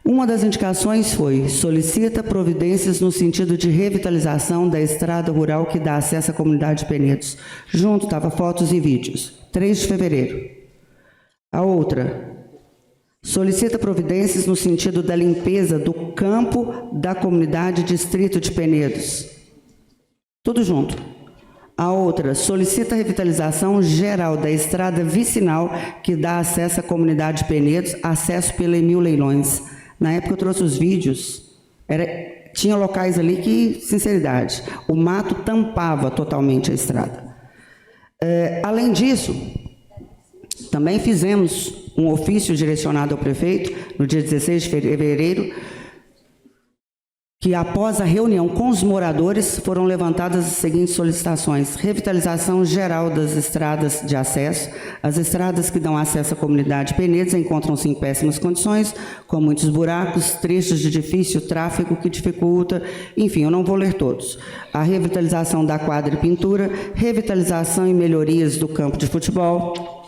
Uma das indicações foi: solicita providências no sentido de revitalização da estrada rural que dá acesso à comunidade de Penedos. Junto estava fotos e vídeos. 3 de fevereiro. A outra: solicita providências no sentido da limpeza do campo da comunidade Distrito de Penedos. Tudo junto. A outra: solicita revitalização geral da estrada vicinal que dá acesso à comunidade de Penedos, acesso pela Emil Leilões. Na época eu trouxe os vídeos, tinha locais ali que, sinceridade, o mato tampava totalmente a estrada. Além disso, também fizemos um ofício direcionado ao prefeito, no dia 16 de fevereiro, que após a reunião com os moradores, foram levantadas as seguintes solicitações: revitalização geral das estradas de acesso. As estradas que dão acesso à comunidade Penedos encontram-se em péssimas condições, com muitos buracos, trechos de difícil tráfego que dificulta, enfim, eu não vou ler todos. A revitalização da quadra e pintura, revitalização e melhorias do campo de futebol,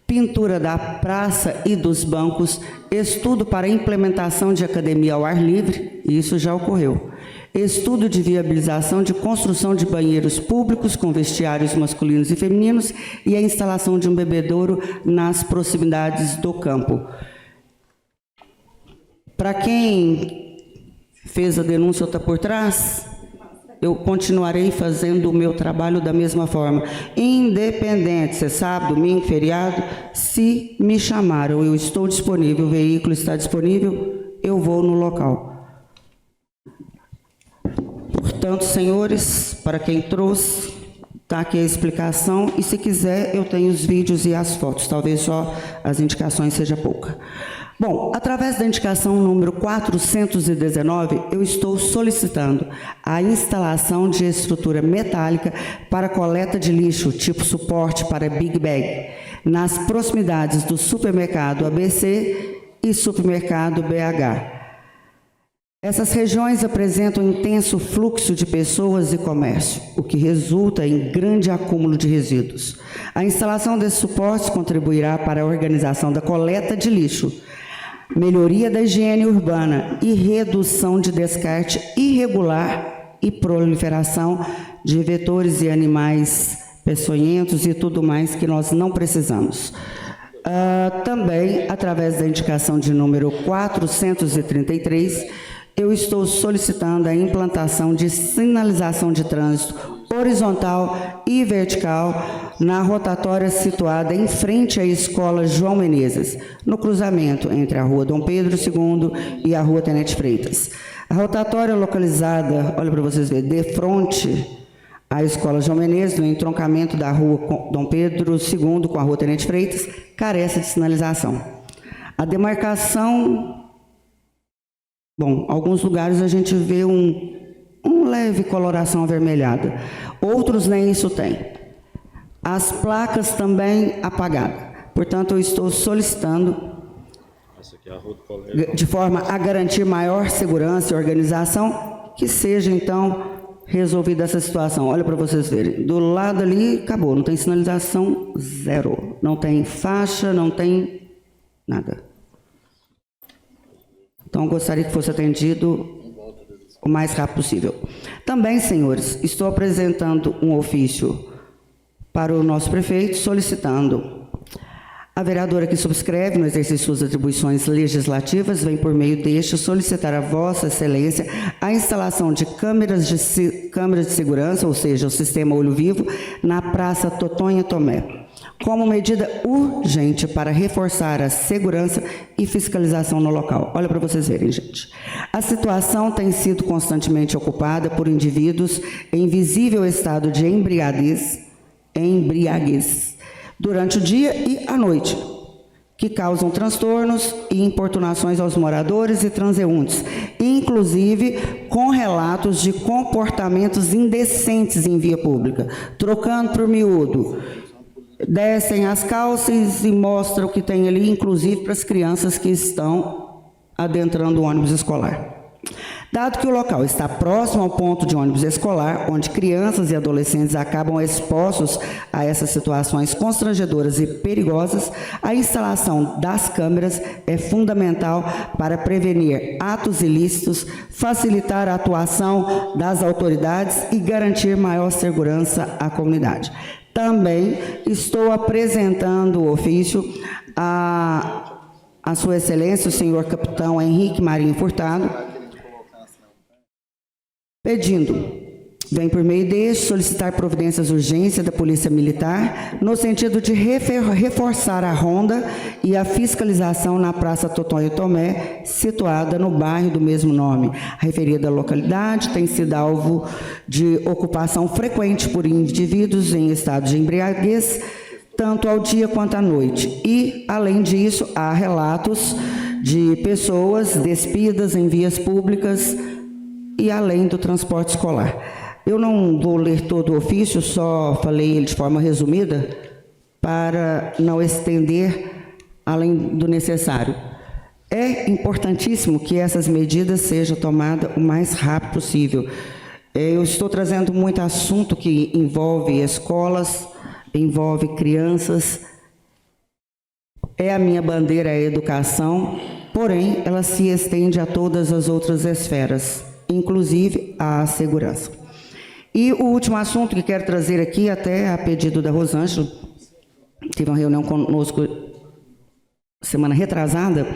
pintura da praça e dos bancos, estudo para implementação de academia ao ar livre, isso já ocorreu. Estudo de viabilização de construção de banheiros públicos com vestiários masculinos e femininos e a instalação de um bebedouro nas proximidades do campo. Para quem fez a denúncia ou está por trás, eu continuarei fazendo o meu trabalho da mesma forma, independente se é sábado, domingo, feriado. Se me chamaram, eu estou disponível, o veículo está disponível, eu vou no local. Portanto, senhores, para quem trouxe, está aqui a explicação, e se quiser, eu tenho os vídeos e as fotos, talvez só as indicações seja pouca. Bom, através da indicação número 419, eu estou solicitando a instalação de estrutura metálica para coleta de lixo, tipo suporte para Big Bag, nas proximidades do supermercado ABC e supermercado BH. Essas regiões apresentam intenso fluxo de pessoas e comércio, o que resulta em grande acúmulo de resíduos. A instalação desses suportes contribuirá para a organização da coleta de lixo, melhoria da higiene urbana e redução de descarte irregular e proliferação de vetores e animais peçonhentos e tudo mais que nós não precisamos. Também, através da indicação de número 433, eu estou solicitando a implantação de sinalização de trânsito horizontal e vertical na rotatória situada em frente à Escola João Menezes, no cruzamento entre a Rua Dom Pedro II e a Rua Tenente Freitas. A rotatória localizada, olha para vocês verem, de frente à Escola João Menezes, no entroncamento da Rua Dom Pedro II com a Rua Tenente Freitas, carece de sinalização. A demarcação, bom, alguns lugares a gente vê um leve coloração avermelhada, outros nem isso tem. As placas também apagadas. Portanto, eu estou solicitando, de forma a garantir maior segurança e organização, que seja, então, resolvida essa situação. Olha para vocês verem, do lado ali, acabou, não tem sinalização, zero. Não tem faixa, não tem nada. Então, gostaria que fosse atendido o mais rápido possível. Também, senhores, estou apresentando um ofício para o nosso prefeito, solicitando. A vereadora que subscreve, no exercício de suas atribuições legislativas, vem por meio deste solicitar a Vossa Excelência a instalação de câmeras de segurança, ou seja, o sistema Olho Vivo, na Praça Totonha Tomé, como medida urgente para reforçar a segurança e fiscalização no local. Olha para vocês verem, gente. A situação tem sido constantemente ocupada por indivíduos em visível estado de embriaguez durante o dia e a noite, que causam transtornos e importunações aos moradores e transeuntes, inclusive com relatos de comportamentos indecentes em via pública, trocando por miúdo, descem as calças e mostram o que tem ali, inclusive para as crianças que estão adentrando o ônibus escolar. Dado que o local está próximo ao ponto de ônibus escolar, onde crianças e adolescentes acabam expostos a essas situações constrangedoras e perigosas, a instalação das câmeras é fundamental para prevenir atos ilícitos, facilitar a atuação das autoridades e garantir maior segurança à comunidade. Também estou apresentando o ofício a Sua Excelência, o senhor Capitão Henrique Marinho Furtado, pedindo, vem por meio deste, solicitar providências urgentes da Polícia Militar, no sentido de reforçar a ronda e a fiscalização na Praça Totonho Tomé, situada no bairro do mesmo nome. A referida localidade tem sido alvo de ocupação frequente por indivíduos em estado de embriaguez, tanto ao dia quanto à noite. E, além disso, há relatos de pessoas despidas em vias públicas e além do transporte escolar. Eu não vou ler todo o ofício, só falei ele de forma resumida, para não estender além do necessário. É importantíssimo que essas medidas sejam tomadas o mais rápido possível. Eu estou trazendo muito assunto que envolve escolas, envolve crianças. É a minha bandeira a educação, porém, ela se estende a todas as outras esferas, inclusive a segurança. E o último assunto que quero trazer aqui, até a pedido da Rosângela, teve uma reunião conosco semana retrasada,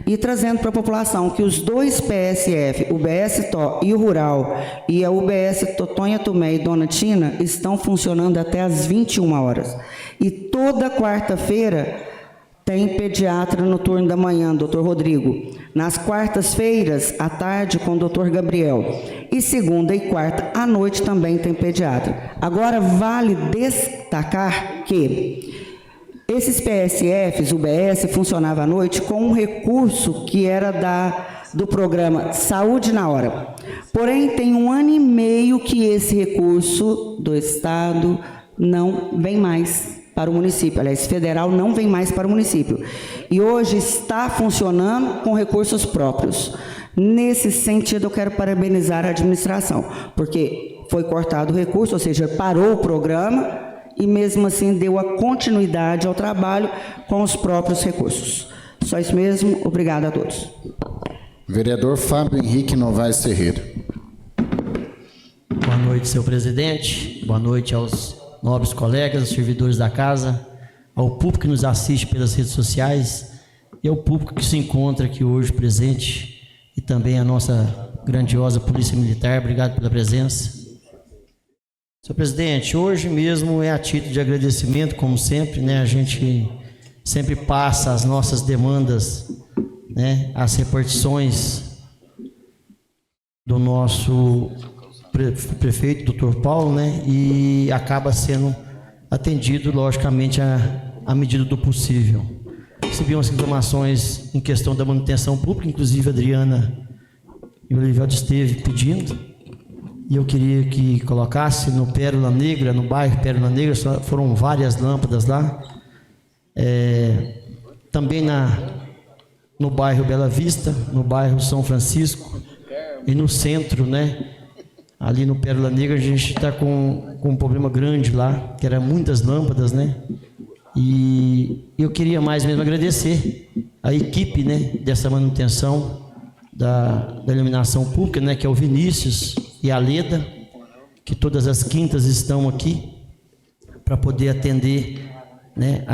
e trazendo para a população que os dois PSF, o BS TO e o Rural, e a UBS Totonha Tomé e Dona Tina, estão funcionando até às 21 horas. E toda quarta-feira tem pediatra no turno da manhã, doutor Rodrigo. Nas quartas-feiras, à tarde, com o doutor Gabriel. E segunda e quarta, à noite, também tem pediatra. Agora, vale destacar que esses PSFs, UBS, funcionava à noite com um recurso que era do programa Saúde na Hora. Porém, tem 1 ano e meio que esse recurso do Estado não vem mais para o município, aliás, federal não vem mais para o município. E hoje está funcionando com recursos próprios. Nesse sentido, eu quero parabenizar a administração, porque foi cortado o recurso, ou seja, parou o programa e mesmo assim deu a continuidade ao trabalho com os próprios recursos. Só isso mesmo, obrigado a todos. Vereador Fábio Henrique Novaes Ferreira. Boa noite, senhor presidente. Boa noite aos nobres colegas, servidores da casa, ao público que nos assiste pelas redes sociais e ao público que se encontra aqui hoje presente e também a nossa grandiosa Polícia Militar. Obrigado pela presença. Senhor presidente, hoje mesmo é a título de agradecimento, como sempre, né? A gente sempre passa as nossas demandas, né? As repartições do nosso prefeito, doutor Paulo, né? E acaba sendo atendido, logicamente, à medida do possível. Recebi umas informações em questão da manutenção pública, inclusive a Adriana e o Oliveldo esteve pedindo, e eu queria que colocasse no Pérola Negra, no bairro Pérola Negra, foram várias lâmpadas lá, também no bairro Bela Vista, no bairro São Francisco e no centro, né? Ali no Pérola Negra a gente está com um problema grande lá, que eram muitas lâmpadas, né? E eu queria mais mesmo agradecer a equipe, né, dessa manutenção da iluminação pública, né, que é o Vinícius e a Leda, que todas as quintas estão aqui para poder atender, né,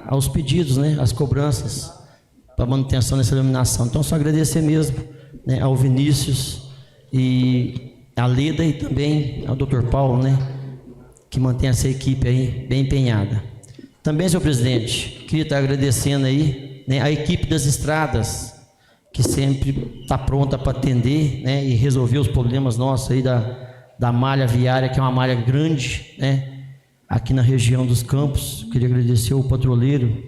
aos pedidos, né, às cobranças para manutenção dessa iluminação. Então, só agradecer mesmo, né, ao Vinícius e a Leda e também ao Dr. Paulo, né, que mantém essa equipe aí bem empenhada. Também, senhor presidente, queria estar agradecendo aí, né, a equipe das estradas, que sempre está pronta para atender, né, e resolver os problemas nossos aí da malha viária, que é uma malha grande, né, aqui na região dos Campos. Queria agradecer ao patrulheiro,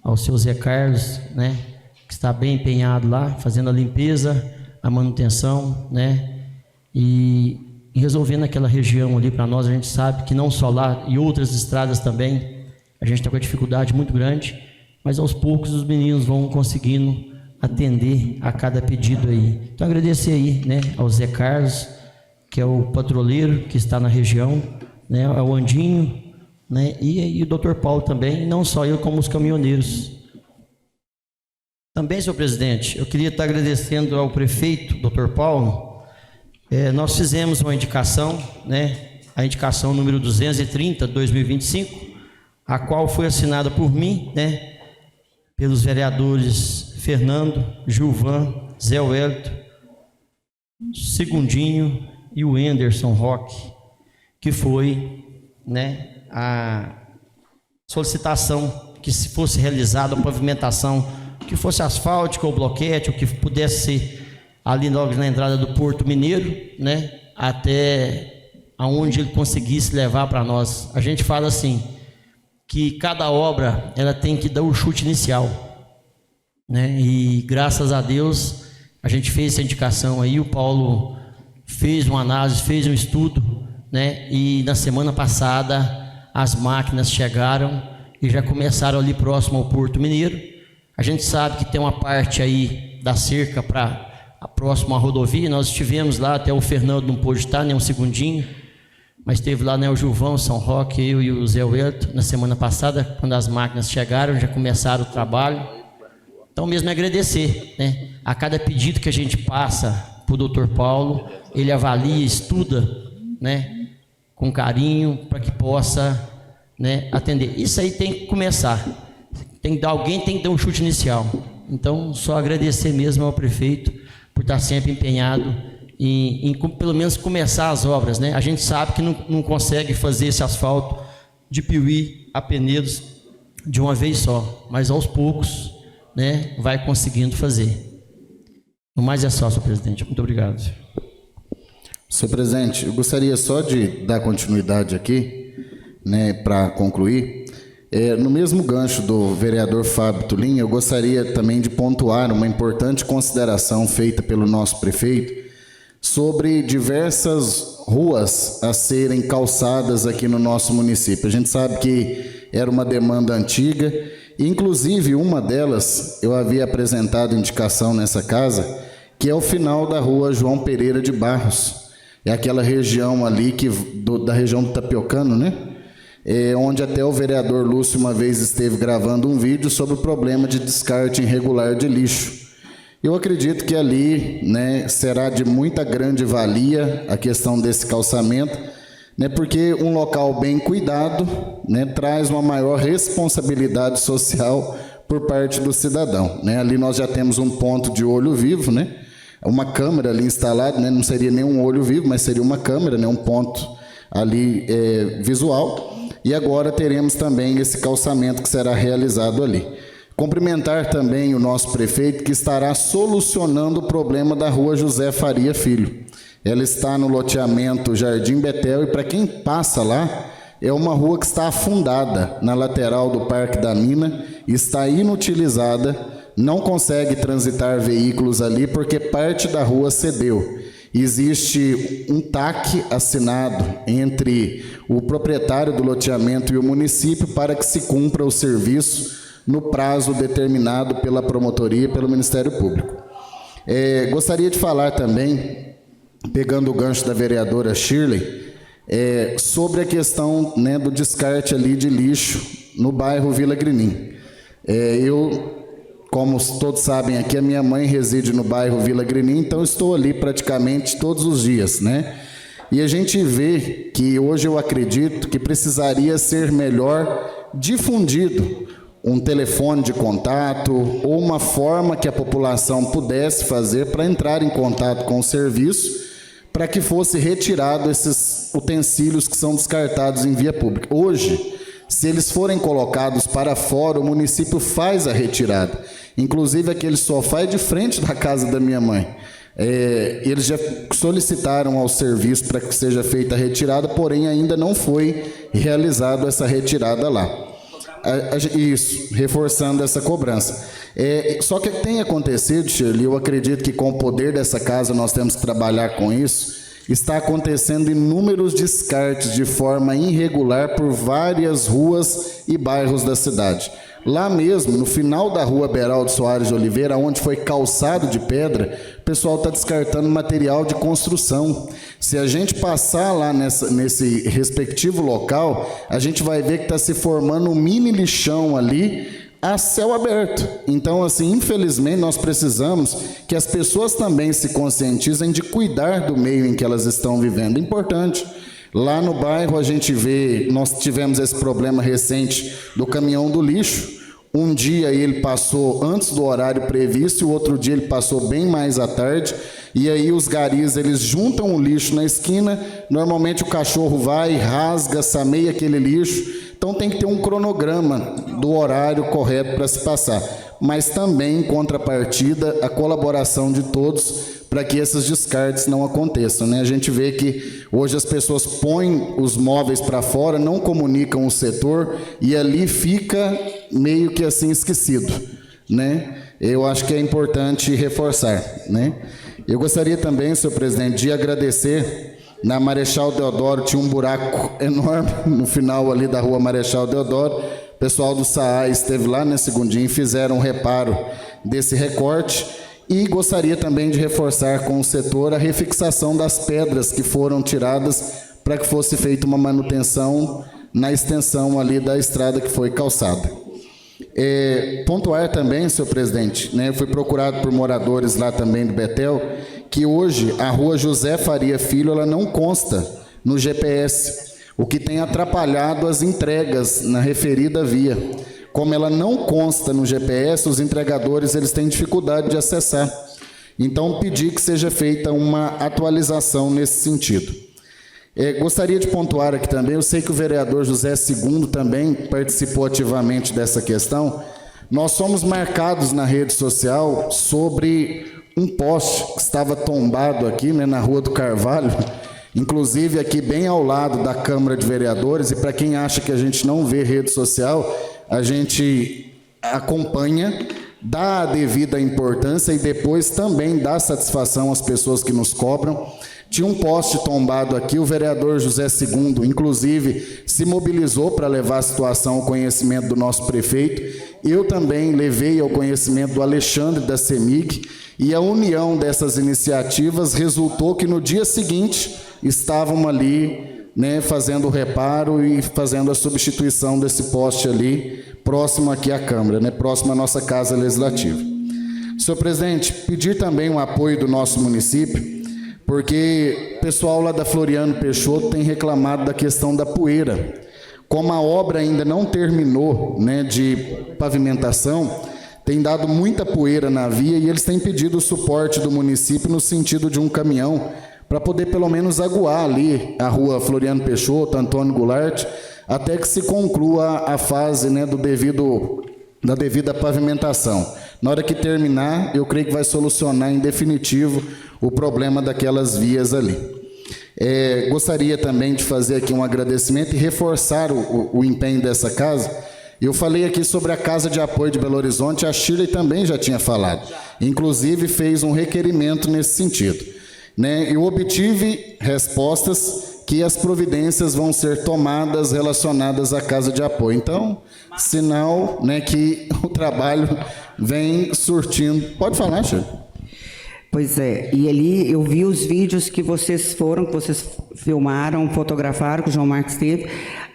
ao seu Zé Carlos, né, que está bem empenhado lá, fazendo a limpeza, a manutenção, né, e resolvendo aquela região ali para nós. A gente sabe que não só lá, e outras estradas também, a gente está com uma dificuldade muito grande, mas aos poucos os meninos vão conseguindo atender a cada pedido aí. Então, agradecer aí, né, ao Zé Carlos, que é o patrulheiro que está na região, né, ao Andinho, né, e o Dr. Paulo também, não só eu, como os caminhoneiros. Também, senhor presidente, eu queria estar agradecendo ao prefeito, Dr. Paulo. Nós fizemos uma indicação, né, a indicação número 230 de 2025, a qual foi assinada por mim, né, pelos vereadores Fernando, Gilvan, Zé Wellington, Segundinho e o Anderson Roque, que foi, né, a solicitação que se fosse realizada a pavimentação, que fosse asfáltica ou bloquete, ou que pudesse ser ali logo na entrada do Porto Mineiro, né, até aonde ele conseguisse levar para nós. A gente fala assim, que cada obra ela tem que dar o chute inicial, né, e graças a Deus a gente fez essa indicação aí. O Paulo fez uma análise, fez um estudo, né, e na semana passada as máquinas chegaram e já começaram ali próximo ao Porto Mineiro. A gente sabe que tem uma parte aí da cerca para a próxima rodovia. Nós estivemos lá, até o Fernando não pôde estar, nem um segundinho, mas teve lá, né, o Gilvão, São Roque, eu e o Zé Wellington na semana passada, quando as máquinas chegaram, já começaram o trabalho. Então, mesmo agradecer, né, a cada pedido que a gente passa para o Dr. Paulo, ele avalia, estuda, né, com carinho, para que possa, né, atender. Isso aí tem que começar. Alguém tem que dar um chute inicial. Então, só agradecer mesmo ao prefeito por estar sempre empenhado em pelo menos começar as obras, né? A gente sabe que não consegue fazer esse asfalto de Piuí a Penedos de uma vez só, mas aos poucos, né, vai conseguindo fazer. No mais é só, senhor presidente. Muito obrigado. Senhor presidente, eu gostaria só de dar continuidade aqui, né, para concluir. No mesmo gancho do vereador Fábio Tulin, eu gostaria também de pontuar uma importante consideração feita pelo nosso prefeito sobre diversas ruas a serem calçadas aqui no nosso município. A gente sabe que era uma demanda antiga, inclusive uma delas eu havia apresentado indicação nessa casa, que é o final da rua João Pereira de Barros. É aquela região ali da região do Tapiocano, né? Onde até o vereador Lúcio uma vez esteve gravando um vídeo sobre o problema de descarte irregular de lixo. Eu acredito que ali, né, será de muita grande valia a questão desse calçamento, né, porque um local bem cuidado, né, traz uma maior responsabilidade social por parte do cidadão, né? Ali nós já temos um ponto de olho vivo, né, uma câmera ali instalada, né, não seria nem um olho vivo, mas seria uma câmera, né, um ponto ali visual. E agora teremos também esse calçamento que será realizado ali. Cumprimentar também o nosso prefeito, que estará solucionando o problema da rua José Faria Filho. Ela está no loteamento Jardim Betel, e para quem passa lá, é uma rua que está afundada na lateral do Parque da Mina, está inutilizada, não consegue transitar veículos ali porque parte da rua cedeu. Existe um TAC assinado entre o proprietário do loteamento e o município para que se cumpra o serviço no prazo determinado pela promotoria e pelo Ministério Público. Gostaria de falar também, pegando o gancho da vereadora Shirley, sobre a questão, né, do descarte ali de lixo no bairro Vila Grinim. Como todos sabem aqui, a minha mãe reside no bairro Vila Grinim, então estou ali praticamente todos os dias, né? E a gente vê que hoje eu acredito que precisaria ser melhor difundido um telefone de contato ou uma forma que a população pudesse fazer para entrar em contato com o serviço, para que fosse retirado esses utensílios que são descartados em via pública. Hoje, se eles forem colocados para fora, o município faz a retirada. Inclusive, aquele sofá é de frente da casa da minha mãe. Eles já solicitaram ao serviço para que seja feita a retirada, porém ainda não foi realizada essa retirada lá. Isso, reforçando essa cobrança. Só que tem acontecido, Shirley, eu acredito que com o poder dessa casa nós temos que trabalhar com isso. Está acontecendo inúmeros descartes de forma irregular por várias ruas e bairros da cidade. Lá mesmo, no final da rua Beraldo Soares de Oliveira, onde foi calçado de pedra, o pessoal está descartando material de construção. Se a gente passar lá nesse respectivo local, a gente vai ver que está se formando um mini lixão ali, a céu aberto. Então, assim, infelizmente, nós precisamos que as pessoas também se conscientizem de cuidar do meio em que elas estão vivendo. Importante. Lá no bairro a gente vê, nós tivemos esse problema recente do caminhão do lixo. Um dia ele passou antes do horário previsto e o outro dia ele passou bem mais à tarde. E aí os garis, eles juntam o lixo na esquina, normalmente o cachorro vai, rasga, sameia aquele lixo. Então tem que ter um cronograma do horário correto para se passar. Mas também, em contrapartida, a colaboração de todos para que esses descartes não aconteçam, né? A gente vê que hoje as pessoas põem os móveis para fora, não comunicam o setor e ali fica meio que assim esquecido, né? Eu acho que é importante reforçar, né? Eu gostaria também, senhor presidente, de agradecer. Na Marechal Deodoro tinha um buraco enorme no final ali da rua Marechal Deodoro. O pessoal do SAAI esteve lá nesse segundinho e fizeram um reparo desse recorte. E gostaria também de reforçar com o setor a refixação das pedras que foram tiradas para que fosse feita uma manutenção na extensão ali da estrada que foi calçada. Pontuar também, senhor presidente, né, eu fui procurado por moradores lá também do Betel, que hoje a rua José Faria Filho ela não consta no GPS, o que tem atrapalhado as entregas na referida via. Como ela não consta no GPS, os entregadores eles têm dificuldade de acessar. Então, pedi que seja feita uma atualização nesse sentido. Gostaria de pontuar aqui também, eu sei que o vereador José II também participou ativamente dessa questão. Nós somos marcados na rede social sobre um poste que estava tombado aqui, né, na Rua do Carvalho, inclusive aqui bem ao lado da Câmara de Vereadores, e para quem acha que a gente não vê rede social, a gente acompanha, dá a devida importância e depois também dá satisfação às pessoas que nos cobram. Tinha um poste tombado aqui, o vereador José II, inclusive, se mobilizou para levar a situação ao conhecimento do nosso prefeito. Eu também levei ao conhecimento do Alexandre da CEMIG, e a união dessas iniciativas resultou que no dia seguinte estavam ali, né, fazendo o reparo e fazendo a substituição desse poste ali, próximo aqui à Câmara, né, próximo à nossa Casa Legislativa. Senhor presidente, pedir também o apoio do nosso município, porque o pessoal lá da Floriano Peixoto tem reclamado da questão da poeira. Como a obra ainda não terminou, né, de pavimentação, tem dado muita poeira na via e eles têm pedido o suporte do município no sentido de um caminhão para poder pelo menos aguar ali a rua Floriano Peixoto, Antônio Goulart, até que se conclua a fase, né, da devida pavimentação. Na hora que terminar, eu creio que vai solucionar em definitivo o problema daquelas vias ali. Gostaria também de fazer aqui um agradecimento e reforçar o empenho dessa casa. Eu falei aqui sobre a Casa de Apoio de Belo Horizonte, a Shirley também já tinha falado. Inclusive fez um requerimento nesse sentido, né? Eu obtive respostas que as providências vão ser tomadas relacionadas à Casa de Apoio. Então, sinal, né, que o trabalho vem surtindo. Pode falar, Shirley. Pois é, e ali eu vi os vídeos que vocês filmaram, fotografaram, que o João Marcos teve.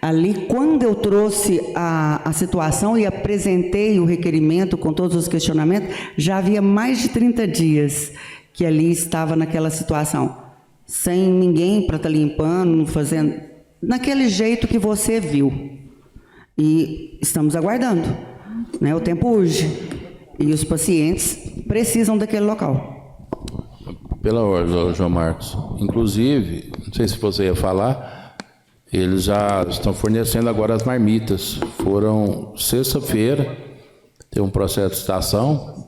Ali, quando eu trouxe a situação e apresentei o requerimento com todos os questionamentos, já havia mais de 30 dias que ali estava naquela situação. sem ninguém para estar limpando, fazendo naquele jeito que você viu. E estamos aguardando, né? O tempo urge e os pacientes precisam daquele local. Pela ordem, João Marcos. Inclusive, não sei se você ia falar, eles já estão fornecendo agora as marmitas. Foram sexta-feira, tem um processo de estação,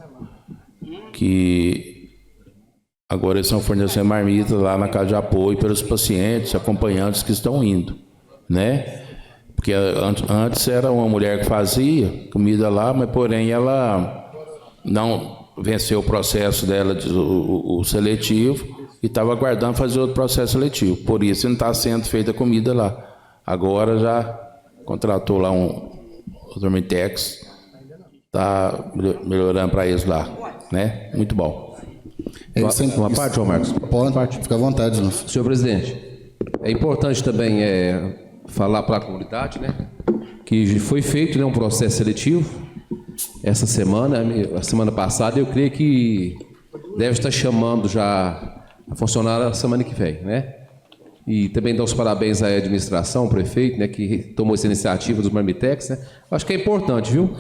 que agora eles estão fornecendo marmitas lá na casa de apoio pelos pacientes, acompanhantes que estão indo, né? Porque antes era uma mulher que fazia comida lá, mas porém ela não venceu o processo dela, o seletivo, e estava aguardando fazer outro processo seletivo. Por isso não está sendo feita comida lá. Agora já contratou lá o Dormitex, está melhorando para eles lá, né? Muito bom. Uma parte, João Marcos? Pode, fica à vontade. Senhor presidente, é importante também falar para a comunidade, né, que foi feito, né, um processo seletivo essa semana, a semana passada, eu creio que deve estar chamando já a funcionária a semana que vem, né? E também dar os parabéns à administração, ao prefeito, né, que tomou essa iniciativa dos Marmitex, né? Acho que é importante, viu?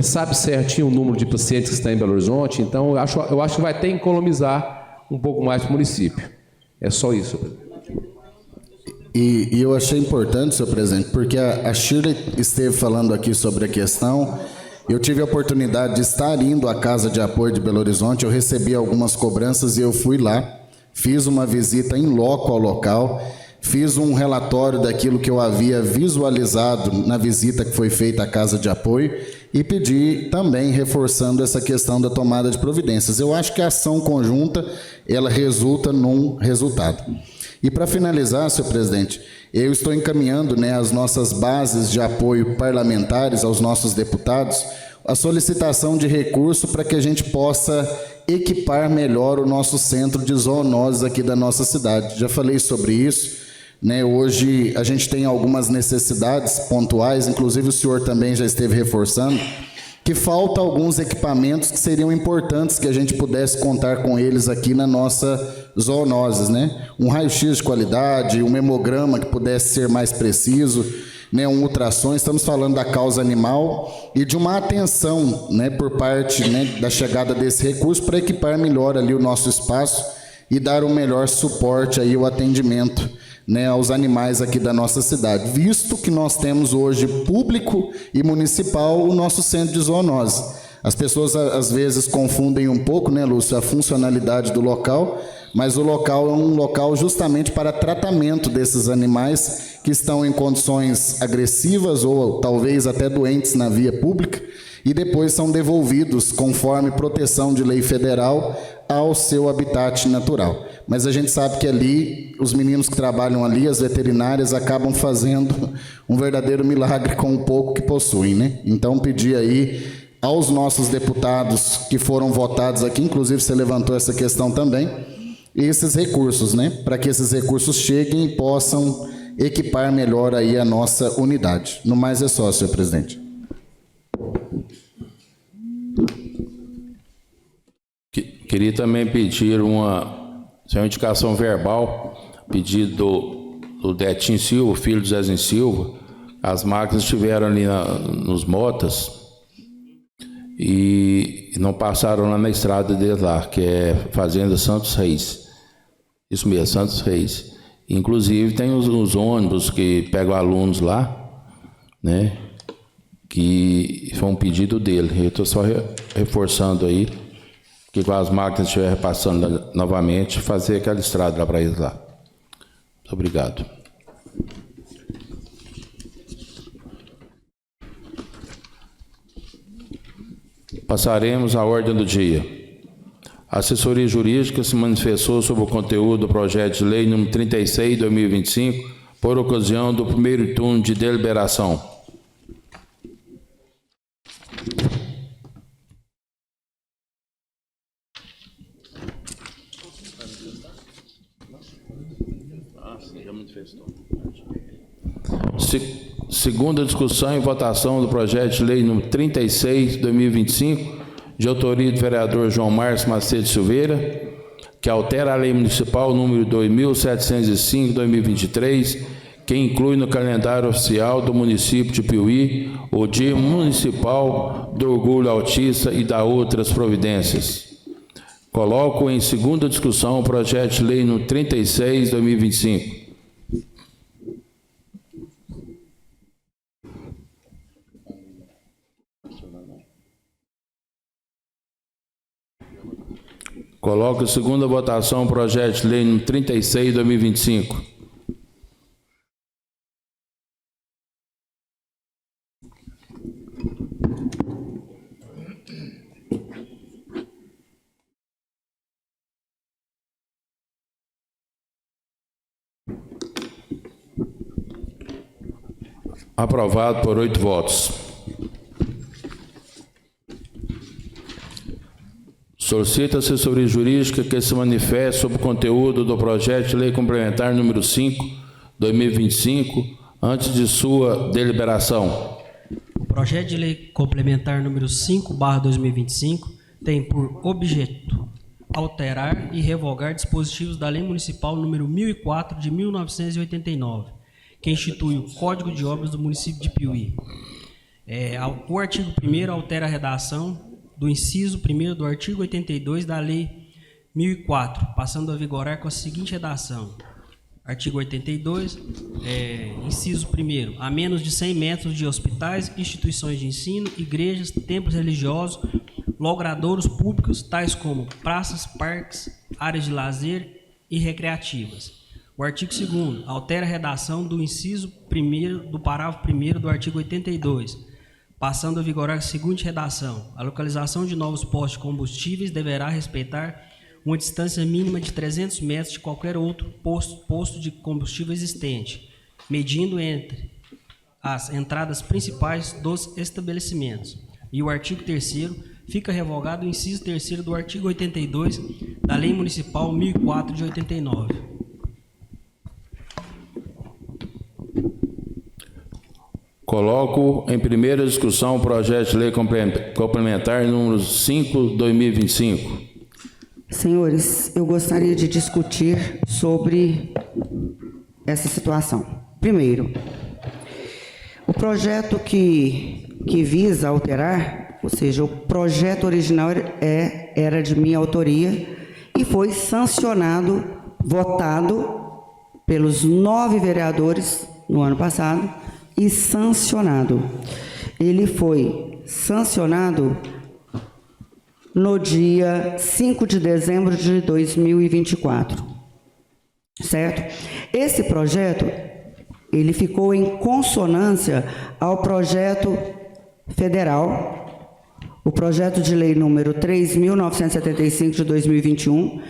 Sabe certinho o número de pacientes que estão em Belo Horizonte, então eu acho que vai ter que economizar um pouco mais para o município. É só isso. E eu achei importante, senhor presidente, porque a Shirley esteve falando aqui sobre a questão. Eu tive a oportunidade de estar indo à Casa de Apoio de Belo Horizonte, eu recebi algumas cobranças e eu fui lá, fiz uma visita em loco ao local, fiz um relatório daquilo que eu havia visualizado na visita que foi feita à Casa de Apoio e pedi também, reforçando essa questão da tomada de providências. Eu acho que a ação conjunta, ela resulta num resultado. E para finalizar, senhor presidente, eu estou encaminhando, né, as nossas bases de apoio parlamentares aos nossos deputados, a solicitação de recurso para que a gente possa equipar melhor o nosso centro de zoonoses aqui da nossa cidade. Já falei sobre isso, né? Hoje a gente tem algumas necessidades pontuais, inclusive o senhor também já esteve reforçando, que falta alguns equipamentos que seriam importantes que a gente pudesse contar com eles aqui na nossa zoonoses, né? Um raio-x de qualidade, um hemograma que pudesse ser mais preciso, né? Um ultrassom. Estamos falando da causa animal e de uma atenção, né, por parte, né, da chegada desse recurso para equipar melhor ali o nosso espaço e dar um melhor suporte aí ao atendimento, né, aos animais aqui da nossa cidade, visto que nós temos hoje público e municipal o nosso centro de zoonose. As pessoas às vezes confundem um pouco, né, Lúcio, a funcionalidade do local, mas o local é um local justamente para tratamento desses animais que estão em condições agressivas ou talvez até doentes na via pública e depois são devolvidos, conforme proteção de lei federal, ao seu habitat natural. Mas a gente sabe que ali, os meninos que trabalham ali, as veterinárias, acabam fazendo um verdadeiro milagre com o pouco que possuem, né? Então, pedir aí aos nossos deputados que foram votados aqui, inclusive você levantou essa questão também, esses recursos, né? Para que esses recursos cheguem e possam equipar melhor aí a nossa unidade. No mais é só, senhor presidente. Queria também pedir uma indicação verbal, pedido do Detinho Silva, filho do Zezinho Silva. As máquinas estiveram ali nos motas e não passaram lá na estrada deles lá, que é Fazenda Santos Reis. Isso mesmo, Santos Reis. Inclusive tem os ônibus que pegam alunos lá, né? Que foi um pedido dele. Eu estou só reforçando aí, que com as máquinas estiverem passando novamente, fazer aquela estrada lá para eles lá. Muito obrigado. Passaremos à ordem do dia. A assessoria jurídica se manifestou sobre o conteúdo do projeto de lei número 36, 2025, por ocasião do primeiro turno de deliberação. Segunda discussão e votação do projeto de lei número 36, 2025, de autoria do vereador João Marcos Macedo Silveira, que altera a Lei Municipal número 2705/2023, que inclui no calendário oficial do município de Piuí o Dia Municipal do Orgulho Autista e da outras providências. Coloco em segunda discussão o projeto de lei no 36/2025. Coloco em segunda votação o projeto de lei no 36/2025. Aprovado por 8 votos. Solicito a assessoria jurídica que se manifeste sobre o conteúdo do projeto de lei complementar número 5/2025, antes de sua deliberação. O projeto de lei complementar número 5/2025 tem por objeto alterar e revogar dispositivos da Lei Municipal número 1004 de 1989, que institui o Código de Obras do município de Piuí. O artigo 1º altera a redação do inciso 1º do artigo 82 da Lei 1004, passando a vigorar com a seguinte redação. Artigo 82, inciso 1º, a menos de 100 metros de hospitais, instituições de ensino, igrejas, templos religiosos, logradouros públicos, tais como praças, parques, áreas de lazer e recreativas. O artigo 2º altera a redação do inciso 1º do parágrafo 1º do artigo 82, passando a vigorar a seguinte redação. A localização de novos postos de combustíveis deverá respeitar uma distância mínima de 300 metros de qualquer outro posto de combustível existente, medindo entre as entradas principais dos estabelecimentos. E o artigo 3º fica revogado o inciso 3º do artigo 82 da Lei Municipal 1004 de 89. Coloco em primeira discussão o projeto de lei complementar número 5/2025. Senhores, eu gostaria de discutir sobre essa situação. Primeiro, o projeto que visa alterar, ou seja, o projeto original era de minha autoria e foi sancionado, votado pelos 9 vereadores no ano passado, e sancionado. Ele foi sancionado no dia 5 de dezembro de 2024, certo? Esse projeto, ele ficou em consonância ao projeto federal, o projeto de lei número 3.975 de 2021,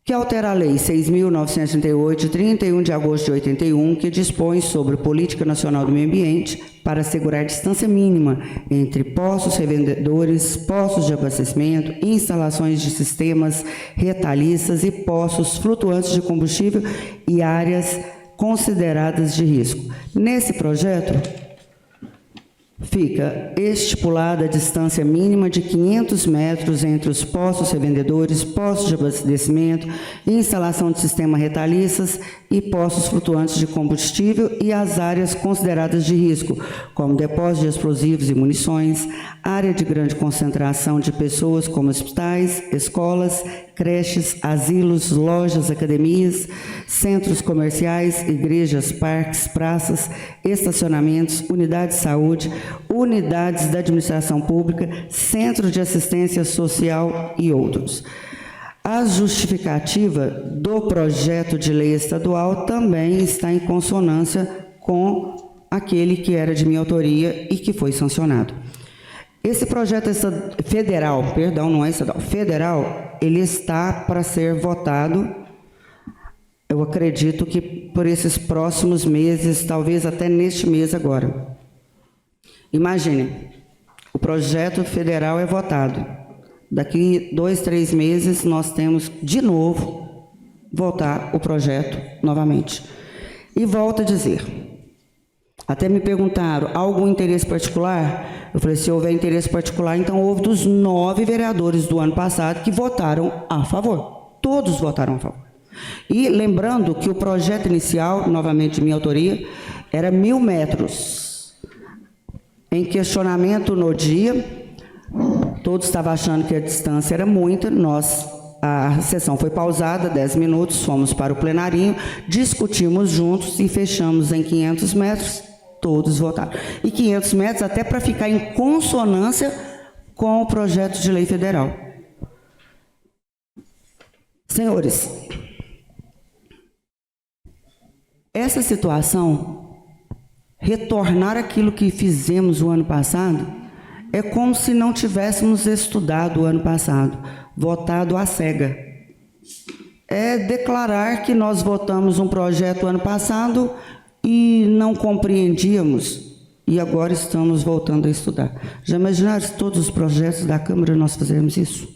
que altera a Lei 6.938, de 31 de agosto de 81, que dispõe sobre Política Nacional do Meio Ambiente para assegurar distância mínima entre postos revendedores, postos de abastecimento, instalações de sistemas retalhistas e postos flutuantes de combustível e áreas consideradas de risco. Nesse projeto, fica estipulada a distância mínima de 500 metros entre os postos revendedores, postos de abastecimento, instalação de sistemas retalhistas e postos flutuantes de combustível e as áreas consideradas de risco, como depósitos de explosivos e munições, área de grande concentração de pessoas como hospitais, escolas, creches, asilos, lojas, academias, centros comerciais, igrejas, parques, praças, estacionamentos, unidades de saúde, unidades da administração pública, centros de assistência social e outros. A justificativa do projeto de lei estadual também está em consonância com aquele que era de minha autoria e que foi sancionado. Esse projeto federal, não é estadual, federal, ele está para ser votado, eu acredito que por esses próximos meses, talvez até neste mês agora. Imagine, o projeto federal é votado. Daqui 2, 3 meses, nós temos de novo votar o projeto novamente. E volto a dizer, até me perguntaram, há algum interesse particular? Eu falei, se houver interesse particular, então houve dos 9 vereadores do ano passado que votaram a favor. todos votaram a favor. E lembrando que o projeto inicial, novamente de minha autoria, era 1.000 metros. Em questionamento no dia, todos estavam achando que a distância era muita, a sessão foi pausada, 10 minutos, fomos para o plenarinho, discutimos juntos e fechamos em 500 metros, todos votaram. E 500 metros até para ficar em consonância com o projeto de lei federal. Senhores, essa situação, retornar aquilo que fizemos o ano passado, é como se não tivéssemos estudado o ano passado, votado à cega. É declarar que nós votamos um projeto ano passado e não compreendíamos, e agora estamos voltando a estudar. Já imaginaram se todos os projetos da Câmara nós fizermos isso?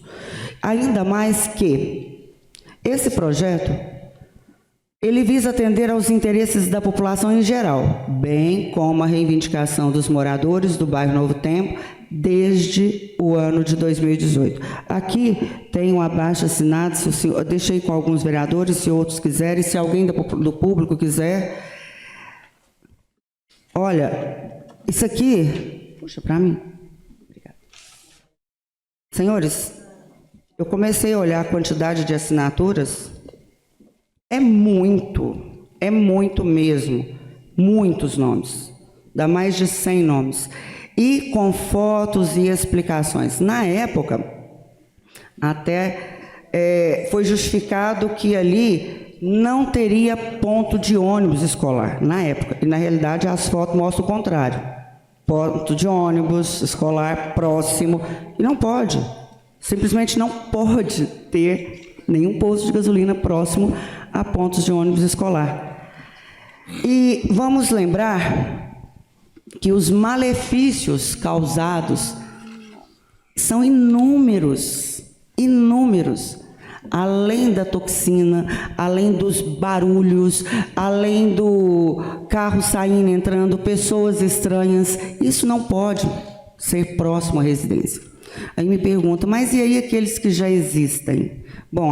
Ainda mais que esse projeto, ele visa atender aos interesses da população em geral, bem como a reivindicação dos moradores do bairro Novo Tempo, desde o ano de 2018. Aqui tem um abaixo-assinado, eu deixei com alguns vereadores, se outros quiserem, se alguém do público quiser. Olha, isso aqui, puxa para mim. Obrigada. Senhores, eu comecei a olhar a quantidade de assinaturas, é muito mesmo, muitos nomes, dá mais de 100 nomes. E com fotos e explicações. Na época, até foi justificado que ali não teria ponto de ônibus escolar, na época. E, na realidade, as fotos mostram o contrário. Ponto de ônibus escolar próximo. E não pode. Simplesmente não pode ter nenhum posto de gasolina próximo a pontos de ônibus escolar. E vamos lembrar que os malefícios causados são inúmeros, além da toxina, além dos barulhos, além do carro saindo, entrando, pessoas estranhas, isso não pode ser próximo à residência. Aí me pergunta, mas e aí aqueles que já existem? Bom,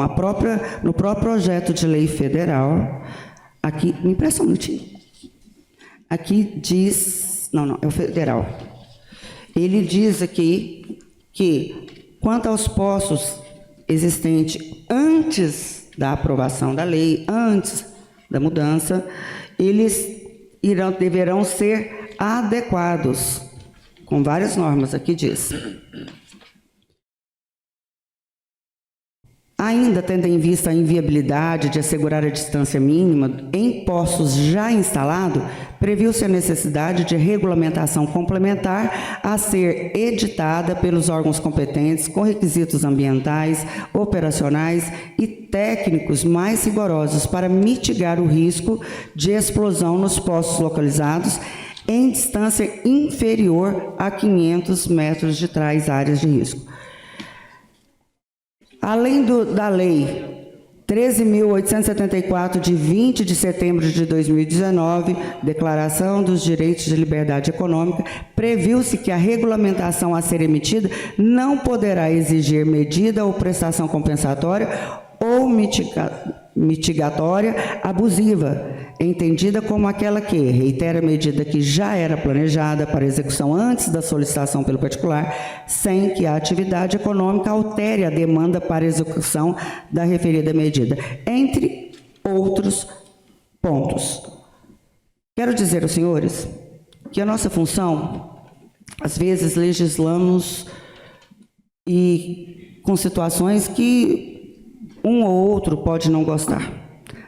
no próprio projeto de lei federal, aqui, me empresta um minutinho, aqui diz... Não, é o federal. Ele diz aqui que, quanto aos postos existentes antes da aprovação da lei, antes da mudança, eles deverão ser adequados, com várias normas, aqui diz. Ainda tendo em vista a inviabilidade de assegurar a distância mínima em postos já instalados, previu-se a necessidade de regulamentação complementar a ser editada pelos órgãos competentes com requisitos ambientais, operacionais e técnicos mais rigorosos para mitigar o risco de explosão nos postos localizados em distância inferior a 500 metros de tais áreas de risco. Além da Lei 13.874, de 20 de setembro de 2019, Declaração dos Direitos de Liberdade Econômica, previu-se que a regulamentação a ser emitida não poderá exigir medida ou prestação compensatória ou mitigatória abusiva, entendida como aquela que reitera a medida que já era planejada para execução antes da solicitação pelo particular, sem que a atividade econômica altere a demanda para execução da referida medida, entre outros pontos. Quero dizer aos senhores que a nossa função, às vezes legislamos e com situações que um ou outro pode não gostar,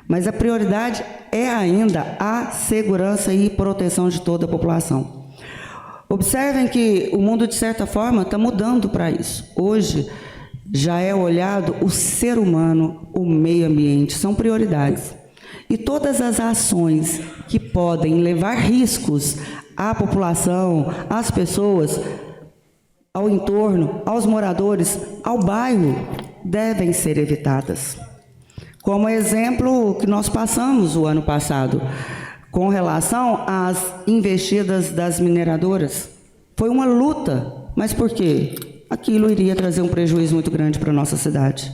mas a prioridade é ainda a segurança e proteção de toda a população. Observem que o mundo, de certa forma, está mudando para isso. Hoje, já é olhado o ser humano, o meio ambiente, são prioridades. E todas as ações que podem levar riscos à população, às pessoas, ao entorno, aos moradores, ao bairro, devem ser evitadas. Como exemplo que nós passamos o ano passado, com relação às investidas das mineradoras. Foi uma luta, mas por quê? Aquilo iria trazer um prejuízo muito grande para a nossa cidade.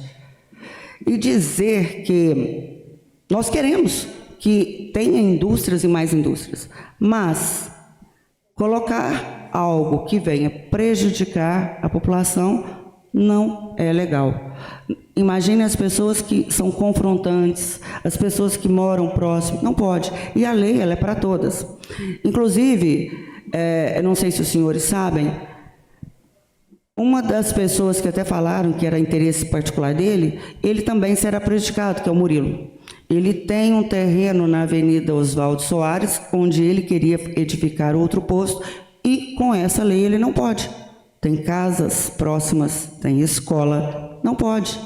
e dizer que nós queremos que tenha indústrias e mais indústrias, mas colocar algo que venha prejudicar a população não é legal. Imagine as pessoas que são confrontantes, as pessoas que moram próximo, não pode. E a lei, ela é para todas. Inclusive, eu não sei se os senhores sabem, uma das pessoas que até falaram que era interesse particular dele, ele também será prejudicado, que é o Murilo. Ele tem um terreno na Avenida Oswaldo Soares, onde ele queria edificar outro posto, e com essa lei ele não pode. Tem casas próximas, tem escola, não pode.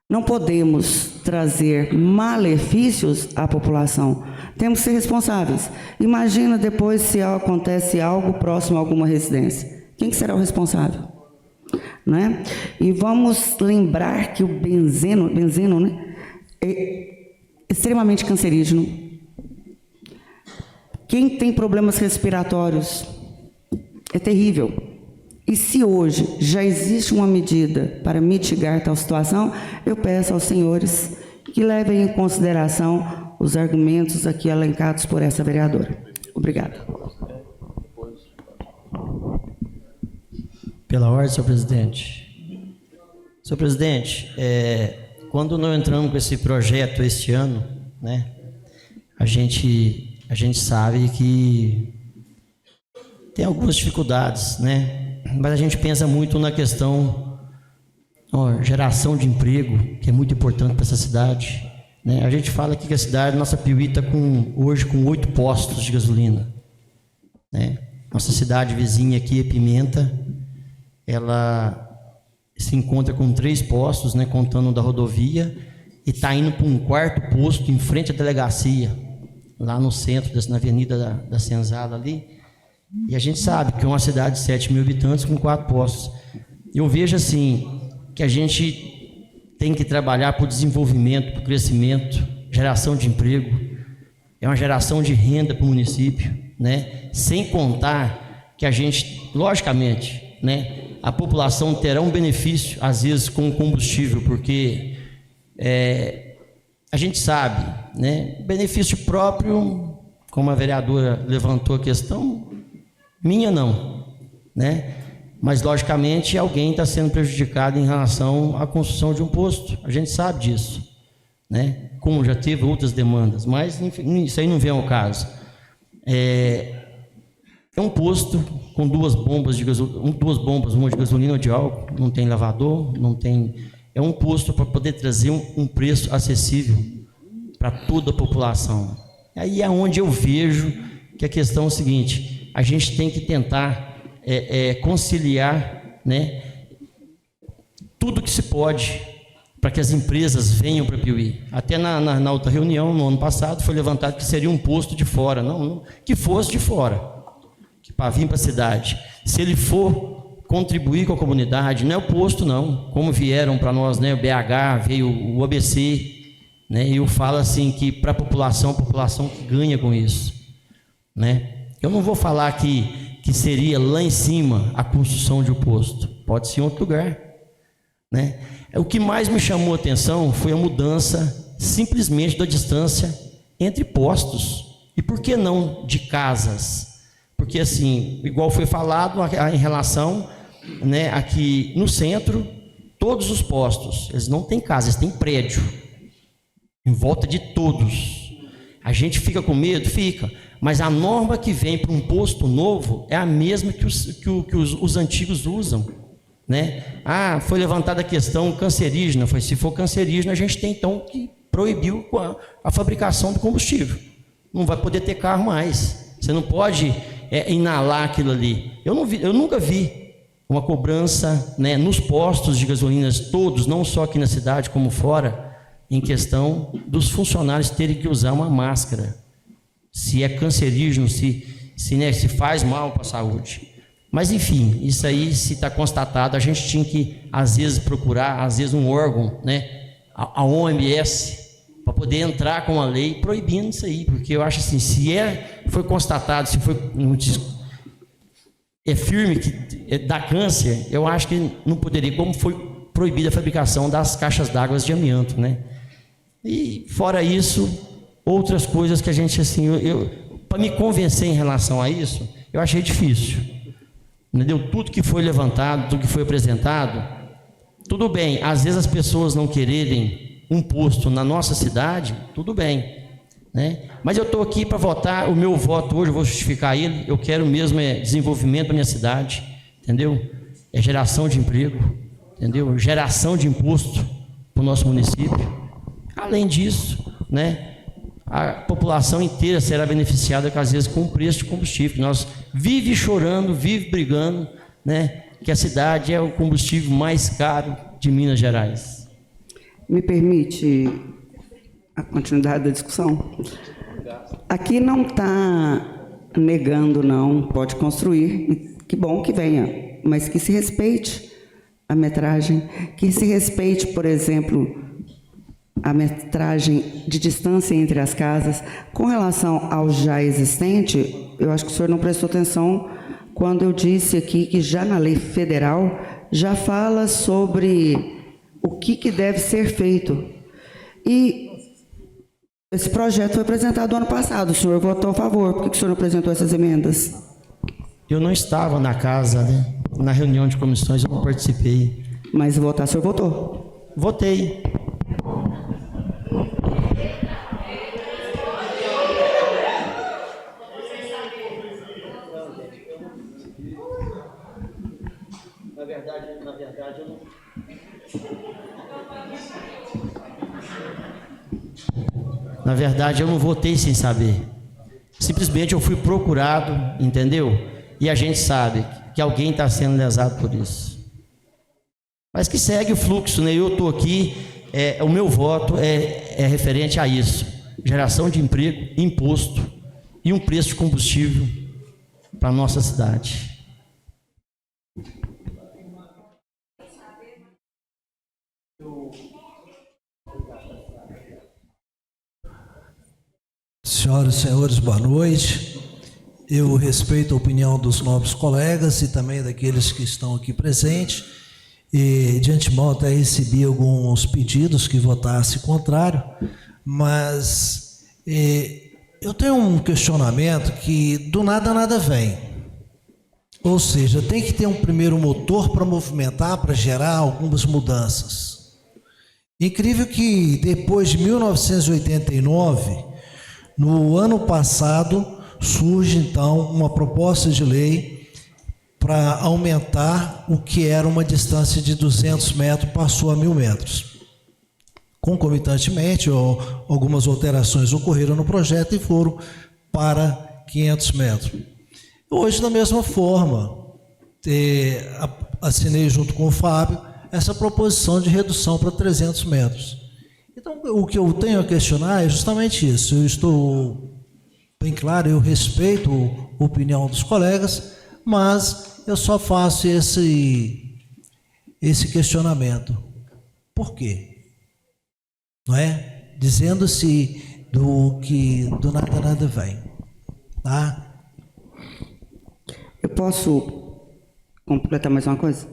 Não podemos trazer malefícios à população. Temos que ser responsáveis. Imagina depois se acontece algo próximo a alguma residência. Quem que será o responsável? Não é? E vamos lembrar que o benzeno, né, é extremamente cancerígeno. Quem tem problemas respiratórios é terrível. E se hoje já existe uma medida para mitigar tal situação, eu peço aos senhores que levem em consideração os argumentos aqui elencados por essa vereadora. Obrigada. Pela ordem, senhor presidente. Senhor presidente, quando nós entramos com esse projeto este ano, né, a gente sabe que tem algumas dificuldades, né? Mas a gente pensa muito na questão geração de emprego, que é muito importante para essa cidade, né? A gente fala aqui que a cidade, nossa Piuí está hoje com 8 postos de gasolina, né? Nossa cidade vizinha aqui, Pimenta, ela se encontra com 3 postos, né, contando da rodovia, e está indo para um 4º posto em frente à delegacia, lá no centro, na Avenida da Senzala ali. E a gente sabe que é uma cidade de 7 mil habitantes com 4 postos. Eu vejo assim, que a gente tem que trabalhar por desenvolvimento, por crescimento, geração de emprego, é uma geração de renda para o município, né? Sem contar que a gente, logicamente, né, a população terá um benefício, às vezes, com o combustível, porque a gente sabe, né, benefício próprio, como a vereadora levantou a questão, minha não, né? Mas, logicamente, alguém está sendo prejudicado em relação à construção de um posto. A gente sabe disso, né? Como já teve outras demandas, mas isso aí não vem ao caso. É um posto com 2 bombas de gasolina, 2 bombas, uma de gasolina ou de álcool, não tem lavador, não tem. É um posto para poder trazer um preço acessível para toda a população. Aí é onde eu vejo que a questão é o seguinte: a gente tem que tentar conciliar, né, tudo que se pode para que as empresas venham para Piuí. Até na outra reunião, no ano passado, foi levantado que seria um posto de fora, não que fosse de fora, para vir para a cidade. Se ele for contribuir com a comunidade, não é o posto não, como vieram para nós, né, o BH, veio o ABC, né, e eu falo assim que para a população que ganha com isso, né? Eu não vou falar que seria lá em cima a construção de um posto, pode ser em outro lugar, né? O que mais me chamou a atenção foi a mudança simplesmente da distância entre postos, e por que não de casas? Porque assim, igual foi falado em relação, né, aqui no centro, todos os postos, eles não têm casa, eles têm prédio, em volta de todos. A gente fica com medo? Fica. Mas a norma que vem para um posto novo é a mesma que os antigos usam, né? Foi levantada a questão cancerígena. Se for cancerígena, a gente tem então que proibir a fabricação do combustível. Não vai poder ter carro mais. Você não pode inalar aquilo ali. Eu nunca vi uma cobrança, né, nos postos de gasolinas todos, não só aqui na cidade como fora, em questão dos funcionários terem que usar uma máscara. Se é cancerígeno, se faz mal para a saúde. Mas, enfim, isso aí, se está constatado, a gente tinha que, às vezes, procurar, às vezes, um órgão, né, a OMS, para poder entrar com a lei proibindo isso aí, porque eu acho assim, se foi constatado, se foi firme que dá câncer, eu acho que não poderia, como foi proibida a fabricação das caixas d'água de amianto, né? E fora isso, outras coisas que a gente, assim, para me convencer em relação a isso, eu achei difícil. Entendeu? Tudo que foi levantado, tudo que foi apresentado, tudo bem. Às vezes as pessoas não quererem um posto na nossa cidade, tudo bem, né? Mas eu estou aqui para votar, o meu voto hoje, eu vou justificar ele, eu quero mesmo desenvolvimento da minha cidade, entendeu? É geração de emprego, entendeu? Geração de imposto para o nosso município. Além disso, né, a população inteira será beneficiada, às vezes, com o preço de combustível. Nós vive chorando, vive brigando, né, que a cidade é o combustível mais caro de Minas Gerais. Me permite a continuidade da discussão? Aqui não está negando, não, pode construir, e que bom que venha, mas que se respeite a metragem, que se respeite, por exemplo, a metragem de distância entre as casas. Com relação ao já existente, eu acho que o senhor não prestou atenção quando eu disse aqui que já na lei federal já fala sobre o que deve ser feito. E esse projeto foi apresentado ano passado, o senhor votou a favor, por que o senhor não apresentou essas emendas? Eu não estava na casa, né? Na reunião de comissões eu não participei. Mas votar, o senhor votou? Votei. Na verdade, eu não votei sem saber. Simplesmente eu fui procurado, entendeu? E a gente sabe que alguém está sendo lesado por isso. Mas que segue o fluxo, né? Eu estou aqui, o meu voto é referente a isso. Geração de emprego, imposto e um preço de combustível para a nossa cidade. Senhoras e senhores, boa noite. Eu respeito a opinião dos nobres colegas e também daqueles que estão aqui presentes. E de antemão até recebi alguns pedidos que votasse contrário, mas eu tenho um questionamento que do nada nada vem. Ou seja, tem que ter um primeiro motor para movimentar, para gerar algumas mudanças. Incrível que depois de 1989, no ano passado, surge então uma proposta de lei para aumentar o que era uma distância de 200 metros, passou a 1.000 metros. Concomitantemente, algumas alterações ocorreram no projeto e foram para 500 metros. Hoje, da mesma forma, assinei junto com o Fábio essa proposição de redução para 300 metros. Então, o que eu tenho a questionar é justamente isso. Eu estou bem claro, eu respeito a opinião dos colegas, mas eu só faço esse questionamento. Por quê? Não é? Dizendo-se do nada vem. Tá? Eu posso completar mais uma coisa?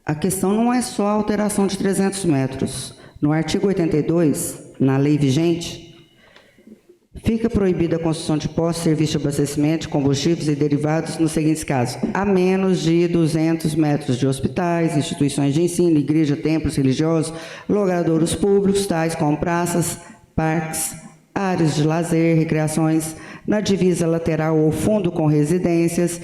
A questão não é só a alteração de 300 metros. No artigo 82, na lei vigente, fica proibida a construção de postos, serviços de abastecimento de combustíveis e derivados nos seguintes casos: a menos de 200 metros de hospitais, instituições de ensino, igreja, templos religiosos, logradouros públicos, tais como praças, parques, áreas de lazer, recreações, na divisa lateral ou fundo com residências.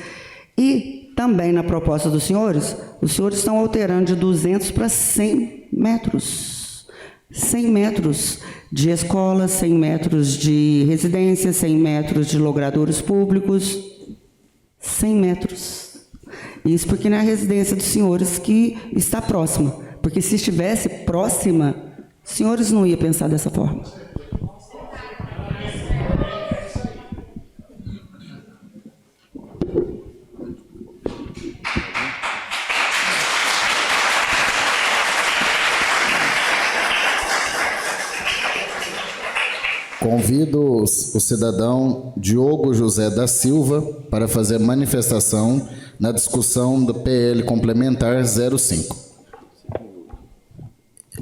E também na proposta dos senhores, os senhores estão alterando de 200 para 100 metros. 100 metros de escolas, 100 metros de residência, 100 metros de logradouros públicos, 100 metros. Isso porque não é a residência dos senhores que está próxima, porque se estivesse próxima, os senhores não iam pensar dessa forma. Convido o cidadão Diogo José da Silva para fazer manifestação na discussão do PL complementar 05.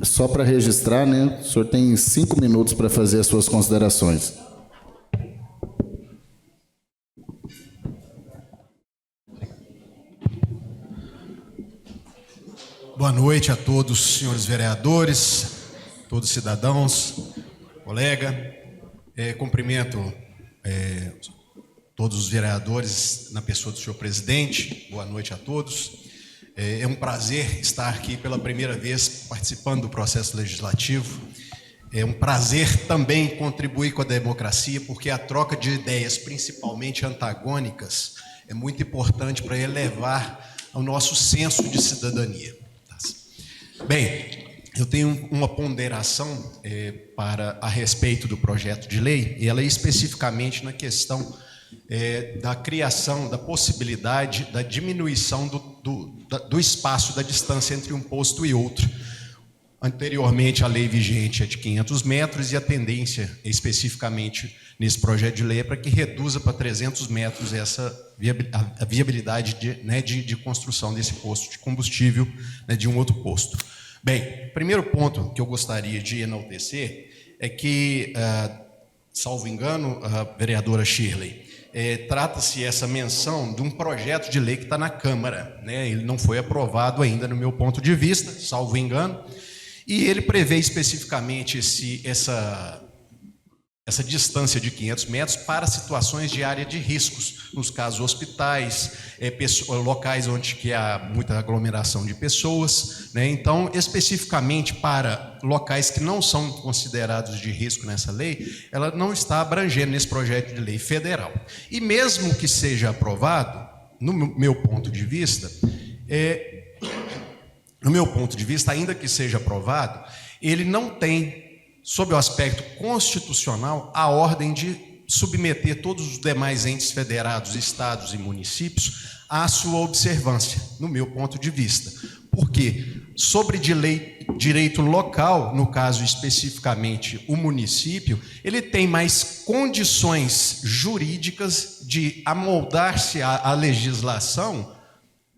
Só para registrar, né? O senhor tem 5 minutos para fazer as suas considerações. Boa noite a todos os senhores vereadores, todos os cidadãos, colega. Cumprimento todos os vereadores na pessoa do senhor presidente. Boa noite a todos. É um prazer estar aqui pela primeira vez participando do processo legislativo. É um prazer também contribuir com a democracia, porque a troca de ideias, principalmente antagônicas, é muito importante para elevar o nosso senso de cidadania. Bem, eu tenho uma ponderação a respeito do projeto de lei, e ela é especificamente na questão da criação, da possibilidade da diminuição do espaço, da distância entre um posto e outro. Anteriormente, a lei vigente é de 500 metros e a tendência, especificamente nesse projeto de lei, é para que reduza para 300 metros a viabilidade de construção desse posto de combustível, né, de um outro posto. Bem, o primeiro ponto que eu gostaria de enaltecer é que, salvo engano, a vereadora Shirley, trata-se essa menção de um projeto de lei que está na Câmara, né? Ele não foi aprovado ainda, no meu ponto de vista, salvo engano, e ele prevê especificamente essa distância de 500 metros para situações de área de riscos, nos casos hospitais, locais onde que há muita aglomeração de pessoas, né? Então, especificamente para locais que não são considerados de risco nessa lei, ela não está abrangendo nesse projeto de lei federal. E mesmo que seja aprovado, no meu ponto de vista, ainda que seja aprovado, ele não tem, sob o aspecto constitucional, a ordem de submeter todos os demais entes federados, estados e municípios à sua observância, no meu ponto de vista. Porque, sobre direito local, no caso especificamente o município, ele tem mais condições jurídicas de amoldar-se à legislação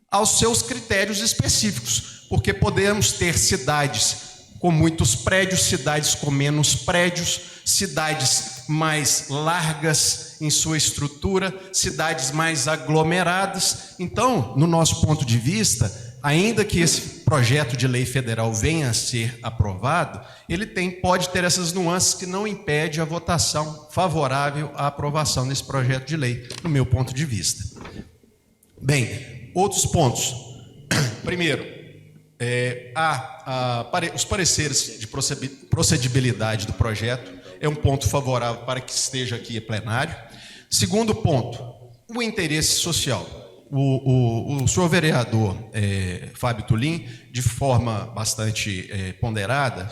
aos seus critérios específicos, porque podemos ter cidades com muitos prédios, cidades com menos prédios, cidades mais largas em sua estrutura, cidades mais aglomeradas. Então, no nosso ponto de vista, ainda que esse projeto de lei federal venha a ser aprovado, ele pode ter essas nuances que não impede a votação favorável à aprovação desse projeto de lei, no meu ponto de vista. Bem, outros pontos. Primeiro, os pareceres de procedibilidade do projeto é um ponto favorável para que esteja aqui em plenário. Segundo ponto, o interesse social. O senhor vereador Fábio Tulim, de forma bastante ponderada,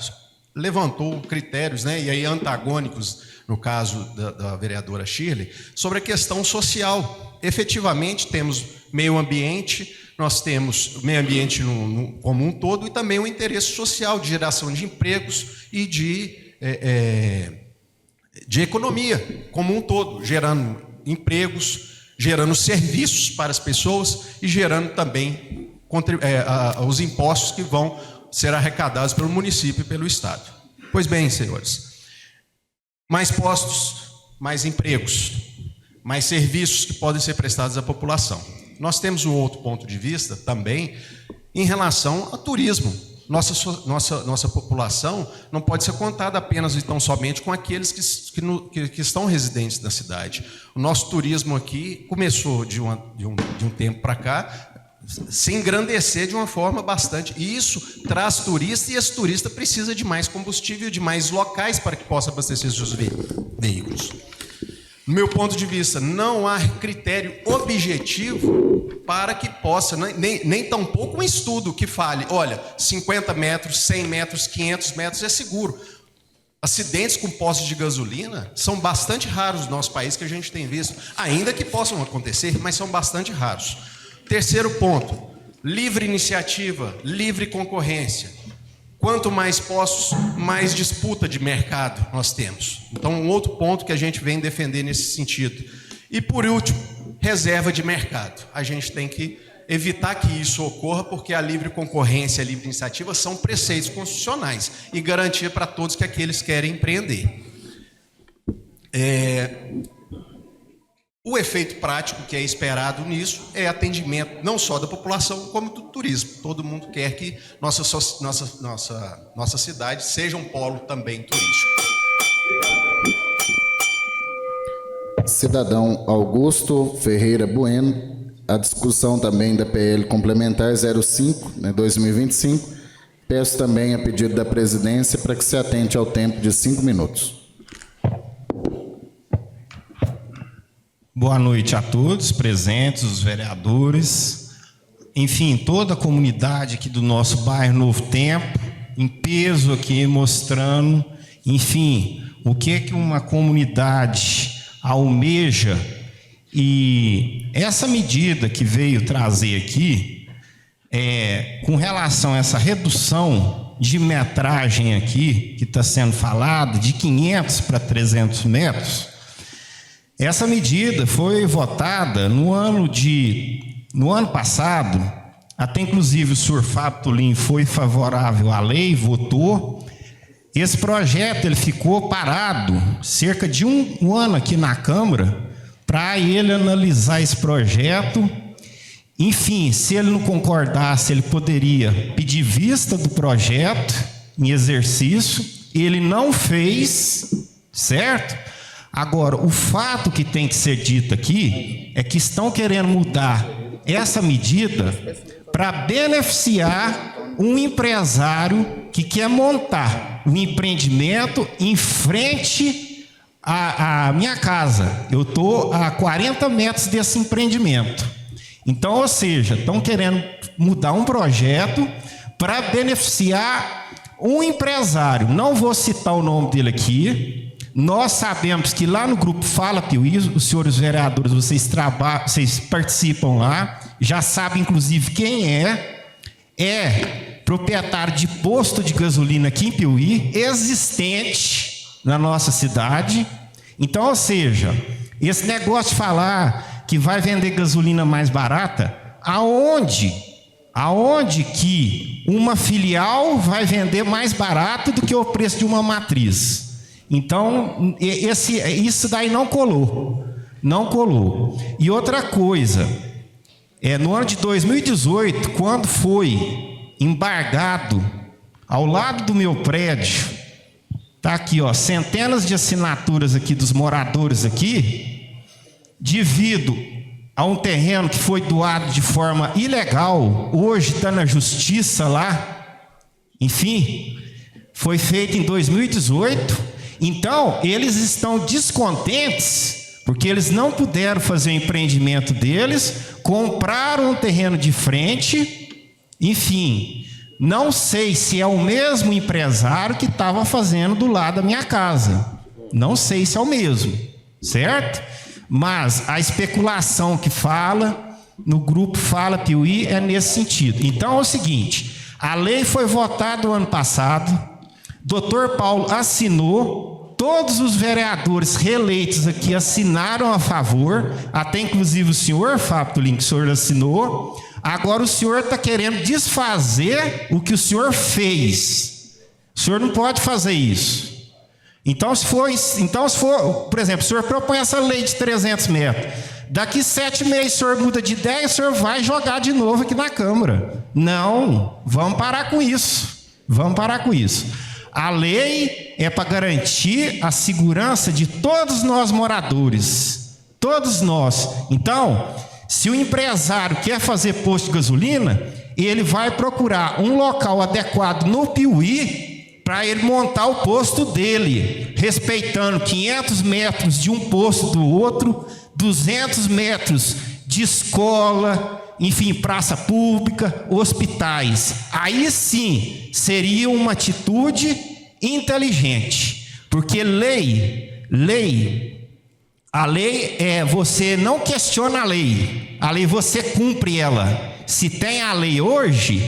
levantou critérios, né, e aí antagônicos, no caso da vereadora Shirley, sobre a questão social. Efetivamente, temos meio ambiente, nós temos meio ambiente como um todo e também o interesse social de geração de empregos e de economia como um todo, gerando empregos, gerando serviços para as pessoas e gerando também os impostos que vão ser arrecadados pelo município e pelo Estado. Pois bem, senhores, mais postos, mais empregos, mais serviços que podem ser prestados à população. Nós temos um outro ponto de vista também em relação ao turismo. Nossa população não pode ser contada apenas e tão somente com aqueles que estão residentes na cidade. O nosso turismo aqui começou de um tempo para cá se engrandecer de uma forma bastante. E isso traz turista e esse turista precisa de mais combustível, de mais locais para que possa abastecer seus veículos. No meu ponto de vista, não há critério objetivo para que possa, nem tampouco um estudo que fale, olha, 50 metros, 100 metros, 500 metros é seguro. Acidentes com postos de gasolina são bastante raros no nosso país, que a gente tem visto, ainda que possam acontecer, mas são bastante raros. Terceiro ponto, livre iniciativa, livre concorrência. Quanto mais postos, mais disputa de mercado nós temos. Então, um outro ponto que a gente vem defender nesse sentido. E, por último, reserva de mercado. A gente tem que evitar que isso ocorra, porque a livre concorrência e a livre iniciativa são preceitos constitucionais e garantia para todos que aqueles querem empreender. O efeito prático que é esperado nisso é atendimento não só da população, como do turismo. Todo mundo quer que nossa cidade seja um polo também turístico. Cidadão Augusto Ferreira Bueno, a discussão também da PL complementar 05, 2025. Peço também a pedido da presidência para que se atente ao tempo de 5 minutos. Boa noite a todos presentes, os vereadores, enfim, toda a comunidade aqui do nosso bairro Novo Tempo, em peso aqui mostrando, enfim, o que uma comunidade almeja. E essa medida que veio trazer aqui, com relação a essa redução de metragem aqui, que está sendo falada, de 500 para 300 metros, essa medida foi votada no ano passado, até inclusive o senhor Fábio Tulim foi favorável à lei, votou. Esse projeto ele ficou parado cerca de um ano aqui na Câmara, para ele analisar esse projeto. Enfim, se ele não concordasse, ele poderia pedir vista do projeto em exercício. Ele não fez, certo? Agora, o fato que tem que ser dito aqui é que estão querendo mudar essa medida para beneficiar um empresário que quer montar um empreendimento em frente a minha casa. Eu estou a 40 metros desse empreendimento. Então, ou seja, estão querendo mudar um projeto para beneficiar um empresário. Não vou citar o nome dele aqui. Nós sabemos que lá no grupo Fala Piuí, os senhores vereadores, vocês participam lá, já sabem inclusive quem é proprietário de posto de gasolina aqui em Piuí, existente na nossa cidade. Então, ou seja, esse negócio de falar que vai vender gasolina mais barata, aonde que uma filial vai vender mais barato do que o preço de uma matriz? Então, isso daí não colou. E outra coisa, no ano de 2018, quando foi embargado ao lado do meu prédio, tá aqui, ó, centenas de assinaturas aqui dos moradores aqui, devido a um terreno que foi doado de forma ilegal, hoje está na justiça lá, enfim, foi feito em 2018. Então, eles estão descontentes porque eles não puderam fazer o empreendimento deles, compraram um terreno de frente, enfim. Não sei se é o mesmo empresário que estava fazendo do lado da minha casa. Não sei se é o mesmo, certo? Mas a especulação que fala no grupo Fala Piuí é nesse sentido. Então é o seguinte, a lei foi votada no ano passado, Dr. Paulo assinou, todos os vereadores reeleitos aqui assinaram a favor, até inclusive o senhor Fábio Tulim, que o senhor assinou. Agora o senhor está querendo desfazer o que o senhor fez. O senhor não pode fazer isso. Então, se for, por exemplo, o senhor propõe essa lei de 300 metros. Daqui 7 meses o senhor muda de ideia, o senhor vai jogar de novo aqui na Câmara. Não, vamos parar com isso. A lei é para garantir a segurança de todos nós moradores. Todos nós. Então, se o empresário quer fazer posto de gasolina, ele vai procurar um local adequado no Piuí para ele montar o posto dele, respeitando 500 metros de um posto do outro, 200 metros de escola, enfim, praça pública, hospitais. Aí sim seria uma atitude inteligente, porque a lei é, você não questiona a lei você cumpre ela. Se tem a lei hoje,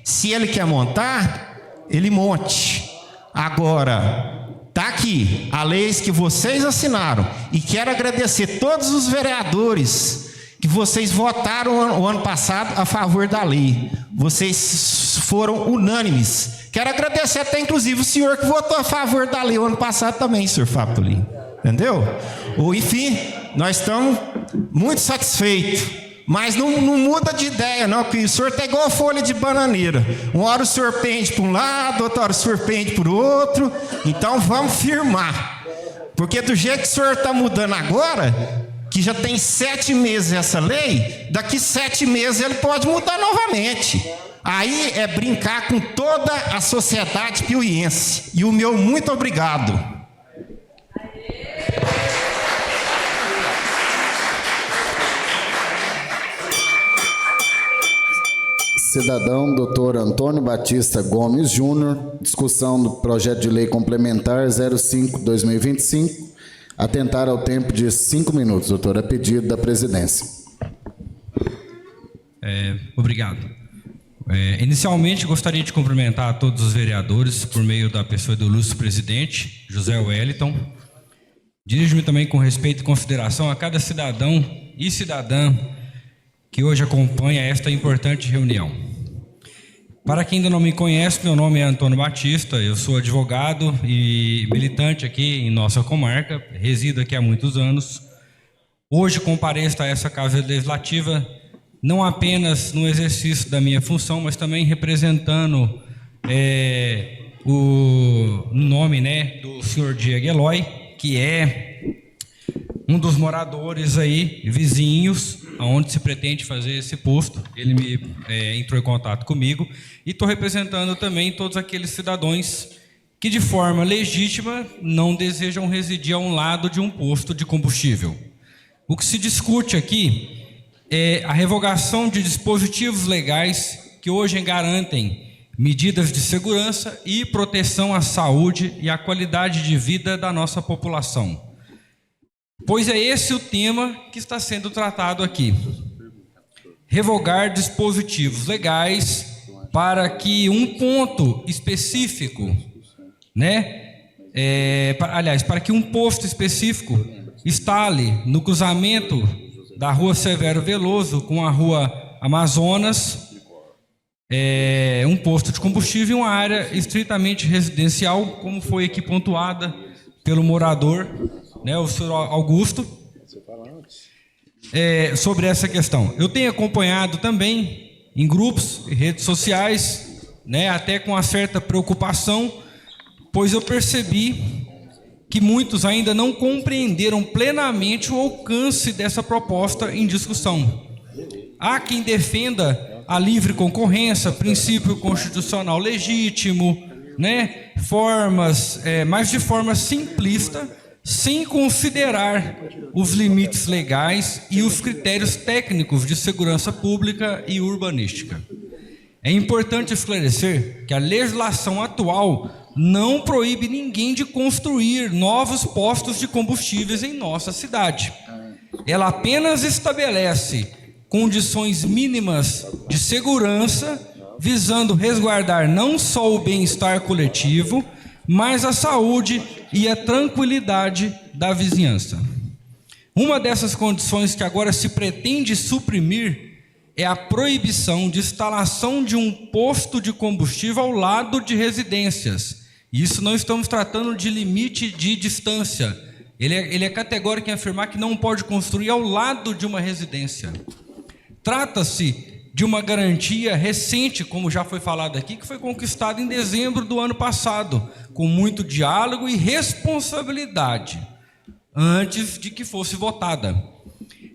se ele quer montar, ele monte. Agora, tá aqui, a lei que vocês assinaram, e quero agradecer todos os vereadores que vocês votaram o ano passado a favor da lei. Vocês foram unânimes. Quero agradecer até, inclusive, o senhor que votou a favor da lei o ano passado também, senhor Fábio Tolim. Entendeu? Enfim, nós estamos muito satisfeitos. Mas não muda de ideia, não, porque o senhor está igual a folha de bananeira. Uma hora o senhor pende para um lado, outra hora o senhor pende para o outro. Então vamos firmar. Porque do jeito que o senhor está mudando agora, que já tem 7 meses essa lei, daqui 7 meses ele pode mudar novamente. Aí é brincar com toda a sociedade piuiense. E o meu muito obrigado. Cidadão Dr. Antônio Batista Gomes Júnior, discussão do projeto de lei complementar 05/2025, atentar ao tempo de 5 minutos, doutor, a pedido da presidência. Obrigado. Inicialmente, gostaria de cumprimentar a todos os vereadores por meio da pessoa do ilustre presidente, José Wellington. Dirijo-me também com respeito e consideração a cada cidadão e cidadã que hoje acompanha esta importante reunião. Para quem ainda não me conhece, meu nome é Antônio Batista, eu sou advogado e militante aqui em nossa comarca, resido aqui há muitos anos. Hoje compareço a essa Casa Legislativa não apenas no exercício da minha função, mas também representando o nome, do senhor Diego Eloy, que é um dos moradores aí, vizinhos, aonde se pretende fazer esse posto. Ele entrou em contato comigo e estou representando também todos aqueles cidadãos que de forma legítima não desejam residir a um lado de um posto de combustível. O que se discute aqui é a revogação de dispositivos legais que hoje garantem medidas de segurança e proteção à saúde e à qualidade de vida da nossa população. Pois é esse o tema que está sendo tratado aqui. Revogar dispositivos legais para que um ponto específico, para que um posto específico instale no cruzamento da Rua Severo Veloso com a Rua Amazonas, um posto de combustível em uma área estritamente residencial, como foi aqui pontuada pelo morador, o senhor Augusto, sobre essa questão. Eu tenho acompanhado também em grupos e redes sociais, até com uma certa preocupação, pois eu percebi que muitos ainda não compreenderam plenamente o alcance dessa proposta em discussão. Há quem defenda a livre concorrência, princípio constitucional legítimo, mas de forma simplista, sem considerar os limites legais e os critérios técnicos de segurança pública e urbanística. É importante esclarecer que a legislação atual não proíbe ninguém de construir novos postos de combustíveis em nossa cidade. Ela apenas estabelece condições mínimas de segurança, visando resguardar não só o bem-estar coletivo, mas a saúde e a tranquilidade da vizinhança. Uma dessas condições que agora se pretende suprimir é a proibição de instalação de um posto de combustível ao lado de residências. Isso não estamos tratando de limite de distância. Ele é categórico em afirmar que não pode construir ao lado de uma residência. Trata-se de uma garantia recente, como já foi falado aqui, que foi conquistada em dezembro do ano passado, com muito diálogo e responsabilidade, antes de que fosse votada.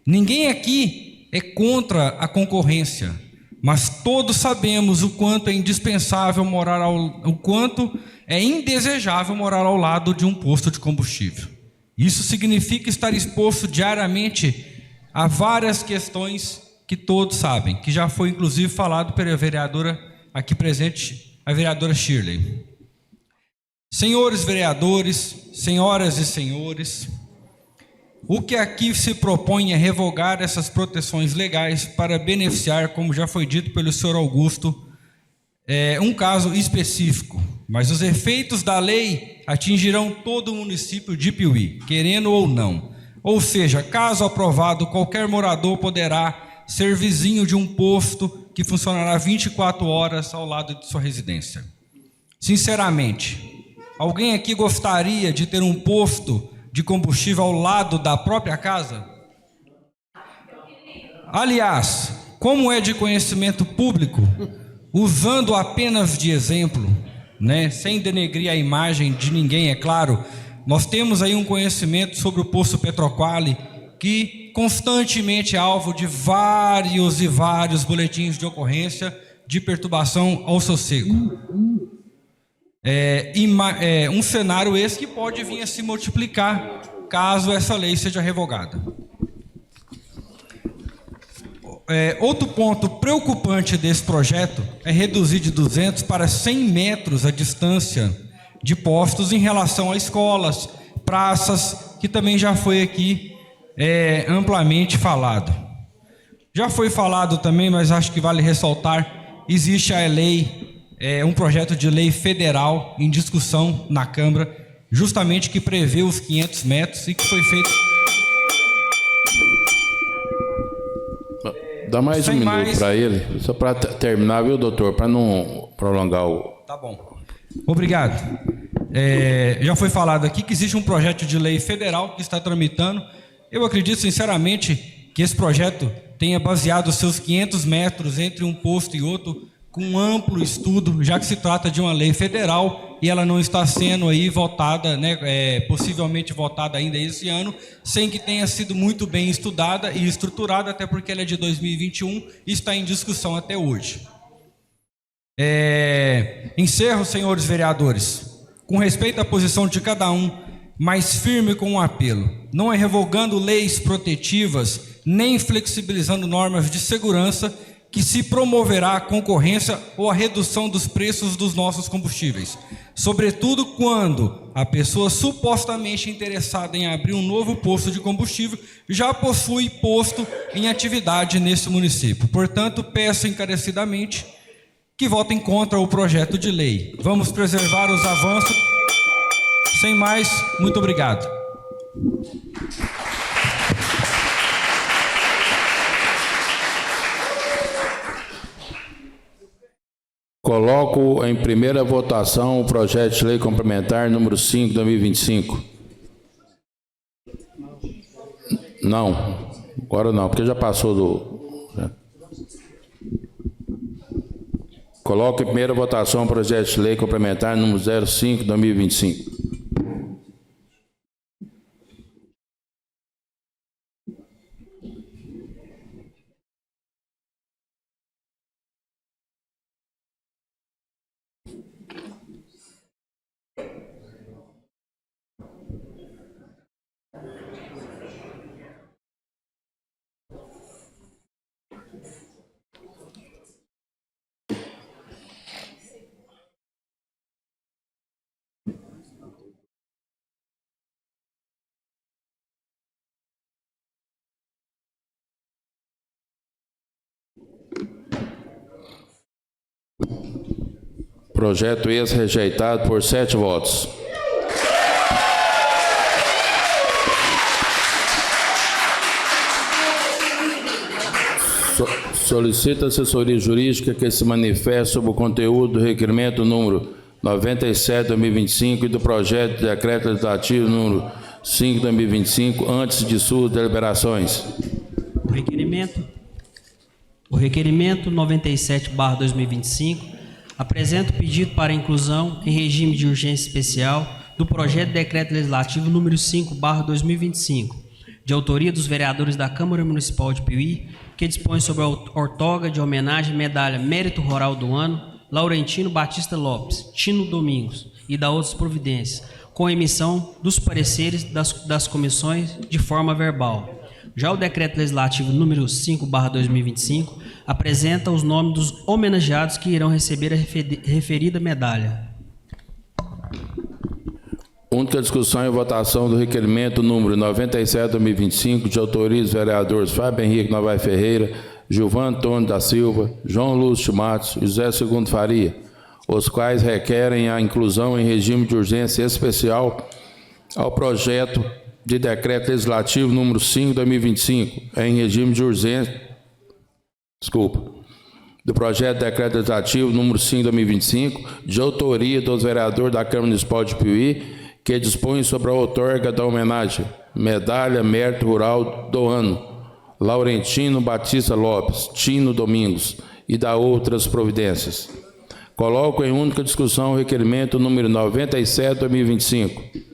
Ninguém aqui é contra a concorrência, mas todos sabemos o quanto é indispensável o quanto é indesejável morar ao lado de um posto de combustível. Isso significa estar exposto diariamente a várias questões que todos sabem, que já foi inclusive falado pela vereadora aqui presente, a vereadora Shirley. Senhores vereadores, senhoras e senhores, o que aqui se propõe é revogar essas proteções legais para beneficiar, como já foi dito pelo senhor Augusto, um caso específico, mas os efeitos da lei atingirão todo o município de Piuí, querendo ou não. Ou seja, caso aprovado, qualquer morador poderá ser vizinho de um posto que funcionará 24 horas ao lado de sua residência. Sinceramente, alguém aqui gostaria de ter um posto de combustível ao lado da própria casa? Aliás, como é de conhecimento público, usando apenas de exemplo, né, sem denegrir a imagem de ninguém, é claro, nós temos aí um conhecimento sobre o posto Petroquali, que constantemente é alvo de vários e vários boletins de ocorrência de perturbação ao sossego. Um cenário esse que pode vir a se multiplicar caso essa lei seja revogada. Outro ponto preocupante desse projeto é reduzir de 200 para 100 metros a distância de postos em relação a escolas, praças, que também já foi aqui amplamente falado. Já foi falado também, mas acho que vale ressaltar, existe a lei, um projeto de lei federal em discussão na Câmara, justamente que prevê os 500 metros e que foi feito... Dá mais um minuto para ele, só para terminar, viu, doutor? Para não prolongar o... Tá bom. Obrigado. Já foi falado aqui que existe um projeto de lei federal que está tramitando. Eu acredito, sinceramente, que esse projeto tenha baseado os seus 500 metros entre um posto e outro com um amplo estudo, já que se trata de uma lei federal e ela não está sendo aí votada, né, possivelmente votada ainda esse ano, sem que tenha sido muito bem estudada e estruturada, até porque ela é de 2021 e está em discussão até hoje. Encerro, senhores vereadores, com respeito à posição de cada um, mas firme com um apelo, não é revogando leis protetivas, nem flexibilizando normas de segurança que se promoverá a concorrência ou a redução dos preços dos nossos combustíveis, sobretudo quando a pessoa supostamente interessada em abrir um novo posto de combustível já possui posto em atividade nesse município. Portanto, peço encarecidamente que votem contra o projeto de lei. Vamos preservar os avanços. Sem mais, muito obrigado. Coloco em primeira votação o projeto de lei complementar número 5, 2025. Não, agora não, porque já passou do... Coloco em primeira votação o projeto de lei complementar número 05, 2025. Projeto esse rejeitado por 7 votos. Solicita a assessoria jurídica que se manifeste sobre o conteúdo do requerimento número 97/2025 e do projeto de decreto legislativo número 5/2025 antes de suas deliberações. O requerimento 97/2025 apresenta o pedido para inclusão em regime de urgência especial do projeto de decreto legislativo número 5/2025, de autoria dos vereadores da Câmara Municipal de Piuí, que dispõe sobre a outorga de homenagem à medalha Mérito Rural do Ano, Laurentino Batista Lopes, Tino Domingos, e da outras providências, com emissão dos pareceres das comissões de forma verbal. Já o decreto legislativo número 5/2025 apresenta os nomes dos homenageados que irão receber a referida medalha. Única discussão e votação do requerimento número 97/2025, de autoria dos vereadores Fábio Henrique Novaes Ferreira, Gilvan Antônio da Silva, João Lúcio Matos e José Segundo Faria, os quais requerem a inclusão em regime de urgência especial ao projeto de decreto legislativo número 5/2025, em regime de urgência. Do projeto de decreto legislativo número 5/2025, de autoria dos vereadores da Câmara Municipal de Piuí, que dispõe sobre a outorga da homenagem Medalha Mérito Rural do Ano, Laurentino Batista Lopes, Tino Domingos, e da outras providências. Coloco em única discussão o requerimento número 97/2025.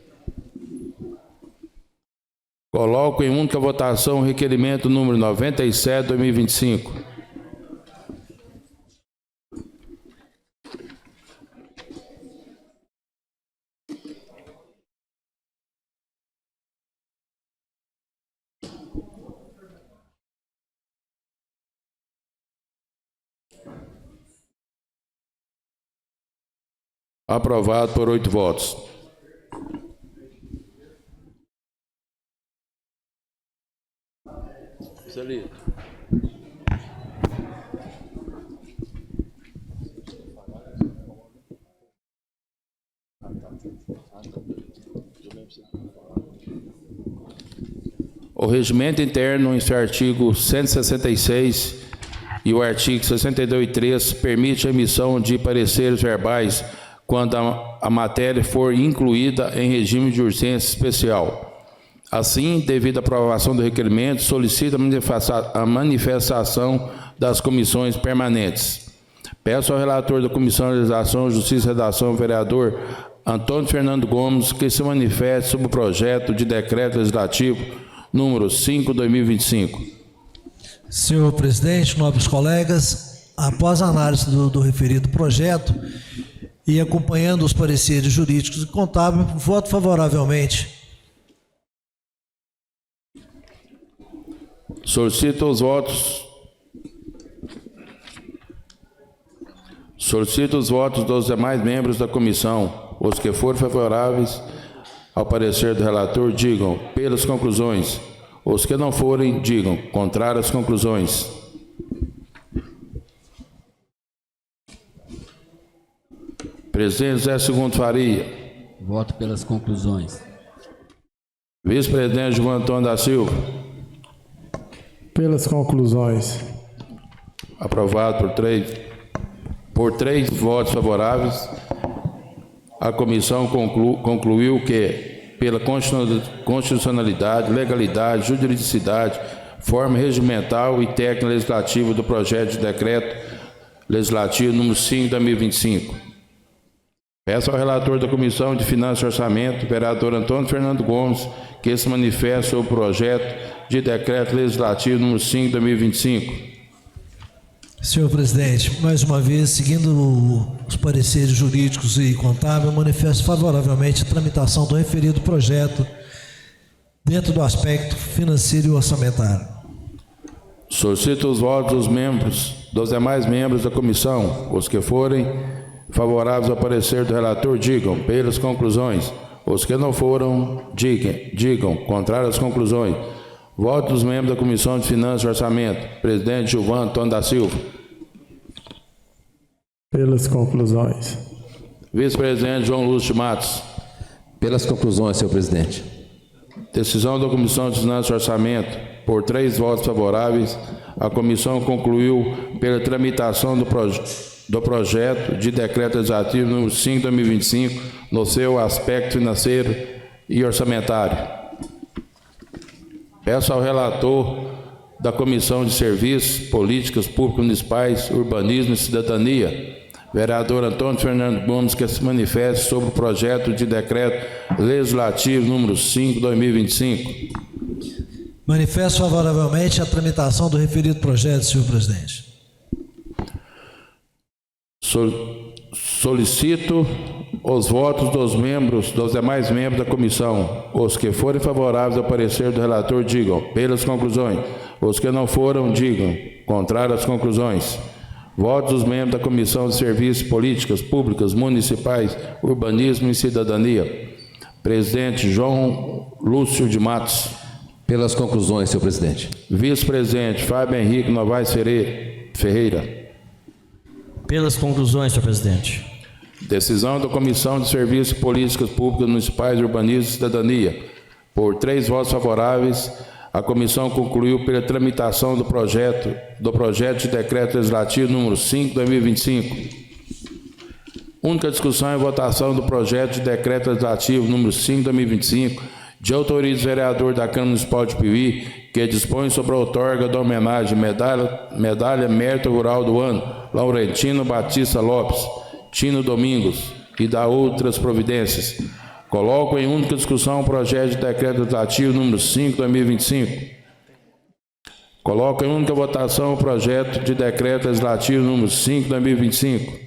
Coloco em única votação o requerimento número 97/2025. Aprovado por 8 votos. O regimento interno, em seu artigo 166 e o artigo 62.3, permite a emissão de pareceres verbais quando a matéria for incluída em regime de urgência especial. Assim, devido à aprovação do requerimento, solicito a manifestação das comissões permanentes. Peço ao relator da Comissão de Legislação, Justiça e Redação, vereador Antônio Fernando Gomes, que se manifeste sobre o projeto de decreto legislativo número 5/2025. Senhor presidente, nobres colegas, após a análise do referido projeto e acompanhando os pareceres jurídicos e contábeis, voto favoravelmente. Solicito os votos dos demais membros da comissão. Os que forem favoráveis ao parecer do relator, digam pelas conclusões. Os que não forem, digam contrário às conclusões. Presidente José Segundo Faria. Voto pelas conclusões. Vice-presidente João Antônio da Silva. Pelas conclusões. Aprovado por três votos favoráveis. A comissão concluiu que, pela constitucionalidade, legalidade, juridicidade, forma regimental e técnica legislativa do projeto de decreto legislativo número 5/2025. Peço ao relator da Comissão de Finanças e Orçamento, vereador Antônio Fernando Gomes, que se manifeste sobre o projeto de decreto legislativo número 5/2025. Senhor presidente, mais uma vez, seguindo os pareceres jurídicos e contábeis, manifesto favoravelmente a tramitação do referido projeto dentro do aspecto financeiro e orçamentário. Solicito os votos dos demais membros da comissão. Os que forem favoráveis ao parecer do relator, digam pelas conclusões. Os que não foram, digam contrário às conclusões. Voto dos membros da Comissão de Finanças e Orçamento. Presidente Gilvan Antônio da Silva. Pelas conclusões. Vice-presidente João Lúcio de Matos. Pelas conclusões, senhor presidente. Decisão da Comissão de Finanças e Orçamento. Por 3 votos favoráveis, a comissão concluiu pela tramitação do projeto de decreto legislativo número 5/2025 no seu aspecto financeiro e orçamentário. Peço ao relator da Comissão de Serviços, Políticas Públicas Municipais, Urbanismo e Cidadania, vereador Antônio Fernando Gomes, que se manifeste sobre o projeto de decreto legislativo número 5/2025. Manifesto favoravelmente a tramitação do referido projeto, senhor presidente. Solicito os votos dos demais membros da comissão. Os que forem favoráveis ao parecer do relator, digam pelas conclusões. Os que não foram, digam contrário às conclusões. Votos dos membros da Comissão de Serviços, Políticas Públicas Municipais, Urbanismo e Cidadania. Presidente João Lúcio de Matos. Pelas conclusões, senhor presidente. Vice-presidente Fábio Henrique Novaes Ferreira. Pelas conclusões, senhor presidente. Decisão da Comissão de Serviços, Políticas Públicas Municipais, Urbanismo e Cidadania. Por 3 votos favoráveis, a comissão concluiu pela tramitação do projeto de decreto legislativo número 5/2025. Única discussão e votação do projeto de decreto legislativo número 5/2025, de autoria do vereador da Câmara Municipal de Piuí, que dispõe sobre a outorga da homenagem Medalha Mérito Rural do Ano, Laurentino Batista Lopes, Tino Domingos, e da outras providências. Coloco em única discussão o projeto de decreto legislativo número 5/2025. Coloco em única votação o projeto de decreto legislativo número 5/2025.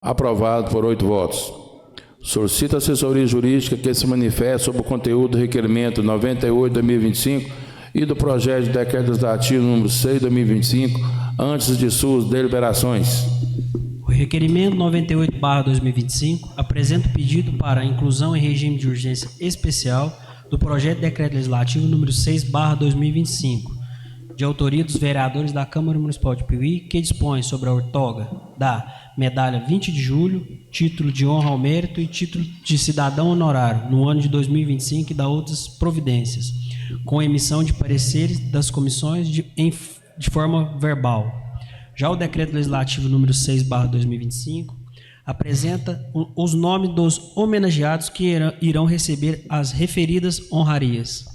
Aprovado por 8 votos. Solicito a assessoria jurídica que se manifeste sobre o conteúdo do requerimento 98/2025 e do projeto de decreto legislativo número 6/2025, antes de suas deliberações. O requerimento 98/2025 apresenta o pedido para a inclusão em regime de urgência especial do projeto de decreto legislativo número 6/2025, de autoria dos vereadores da Câmara Municipal de Piuí, que dispõe sobre a outorga da Medalha 20 de Julho, título de honra ao mérito e título de cidadão honorário no ano de 2025 e da outras providências, com emissão de pareceres das comissões de forma verbal. Já o decreto legislativo número 6/2025 apresenta os nomes dos homenageados que irão receber as referidas honrarias.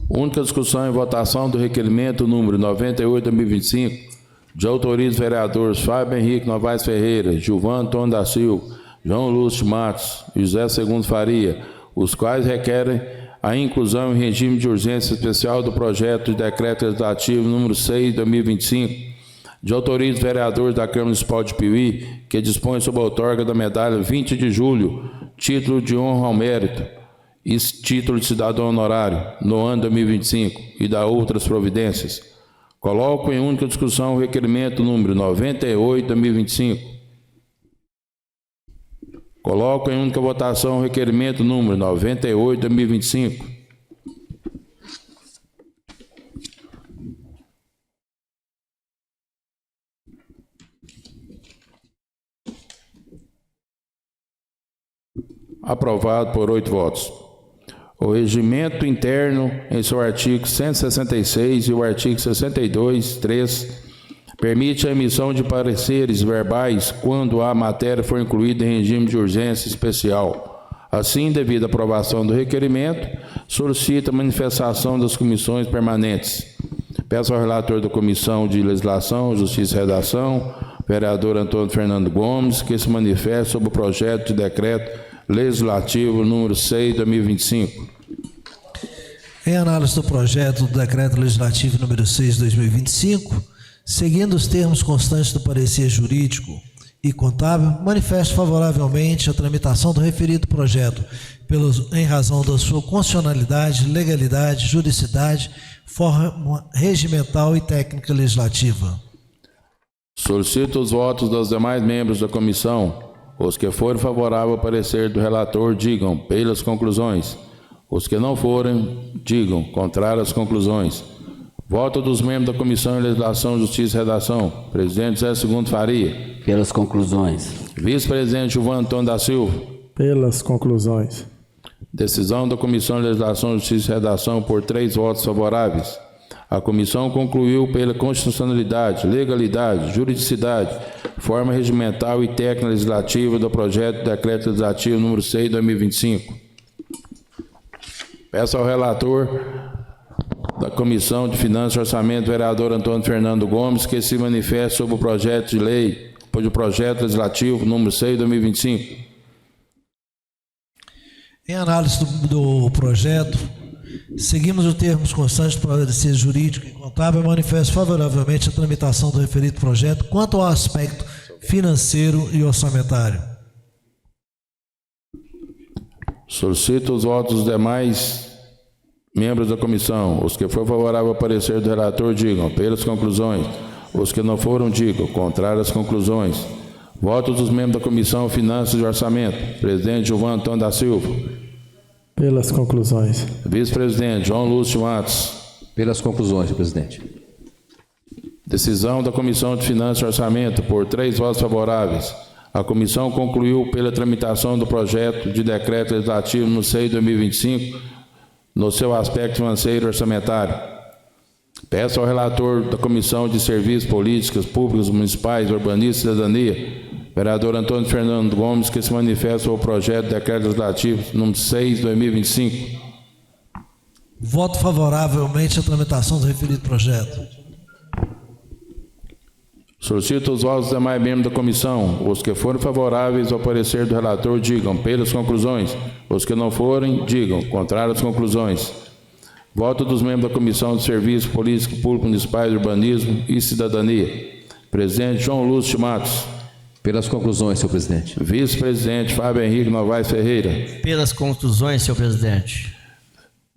Única discussão e votação do requerimento número 98/2025, de autoria dos vereadores Fábio Henrique Novaes Ferreira, Gilvan Antônio da Silva, João Lúcio Matos e José Segundo Faria, os quais requerem a inclusão em regime de urgência especial do projeto de decreto legislativo número 6/2025, de autoria dos vereadores da Câmara Municipal de Piuí, que dispõe sobre a outorga da Medalha 20 de Julho, título de honra ao mérito e título de cidadão honorário no ano 2025 e da outras providências. Coloco em única discussão o requerimento número 98/2025. Coloco em única votação o requerimento número 98/2025. Aprovado por 8 votos. O regimento interno, em seu artigo 166 e o artigo 62(3), permite a emissão de pareceres verbais quando a matéria for incluída em regime de urgência especial. Assim, devido à aprovação do requerimento, solicita a manifestação das comissões permanentes. Peço ao relator da Comissão de Legislação, Justiça e Redação, vereador Antônio Fernando Gomes, que se manifeste sobre o projeto de decreto legislativo número 6/2025. Em análise do projeto do decreto legislativo número 6/2025, seguindo os termos constantes do parecer jurídico e contábil, manifesto favoravelmente a tramitação do referido projeto, em razão da sua constitucionalidade, legalidade, juridicidade, forma regimental e técnica legislativa. Solicito os votos dos demais membros da comissão. Os que forem favoráveis ao parecer do relator, digam pelas conclusões. Os que não forem, digam contrário às conclusões. Voto dos membros da Comissão de Legislação, Justiça e Redação. Presidente José Segundo Faria. Pelas conclusões. Vice-presidente Gilvan Antônio da Silva. Pelas conclusões. Decisão da Comissão de Legislação, Justiça e Redação por 3 votos favoráveis. A comissão concluiu pela constitucionalidade, legalidade, juridicidade, forma regimental e técnica legislativa do projeto de decreto legislativo número 6/2025. Peço ao relator da Comissão de Finanças e Orçamento, vereador Antônio Fernando Gomes, que se manifeste sobre o projeto de lei, o projeto legislativo número 6/2025. Em análise do projeto, seguimos os termos constantes do parecer jurídico e contábil, manifesto favoravelmente a tramitação do referido projeto quanto ao aspecto financeiro e orçamentário. Solicito os votos dos demais membros da comissão. Os que for favorável ao parecer do relator, digam pelas conclusões. Os que não foram, digam contrário às conclusões. Votos dos membros da Comissão Finanças e Orçamento. Presidente Gilvan Antônio da Silva. Pelas conclusões. Vice-presidente João Lúcio Matos. Pelas conclusões, senhor presidente. Decisão da Comissão de Finanças e Orçamento. Por 3 votos favoráveis. A comissão concluiu pela tramitação do projeto de decreto legislativo no SEI 2025, no seu aspecto financeiro e orçamentário. Peço ao relator da Comissão de Serviços, Políticas Públicas Municipais, Urbanismo e Cidadania, vereador Antônio Fernando Gomes, que se manifesta sobre o projeto de decreto legislativo número 6, 2025. Voto favoravelmente à tramitação do referido projeto. Solicito os votos dos demais membros da comissão. Os que forem favoráveis ao parecer do relator, digam pelas conclusões. Os que não forem, digam contrário às conclusões. Voto dos membros da Comissão de Serviços, Política Pública Municipais, Urbanismo e Cidadania. Presidente João Lúcio Matos. Pelas conclusões, senhor presidente. Vice-presidente Fábio Henrique Novaes Ferreira. Pelas conclusões, senhor presidente.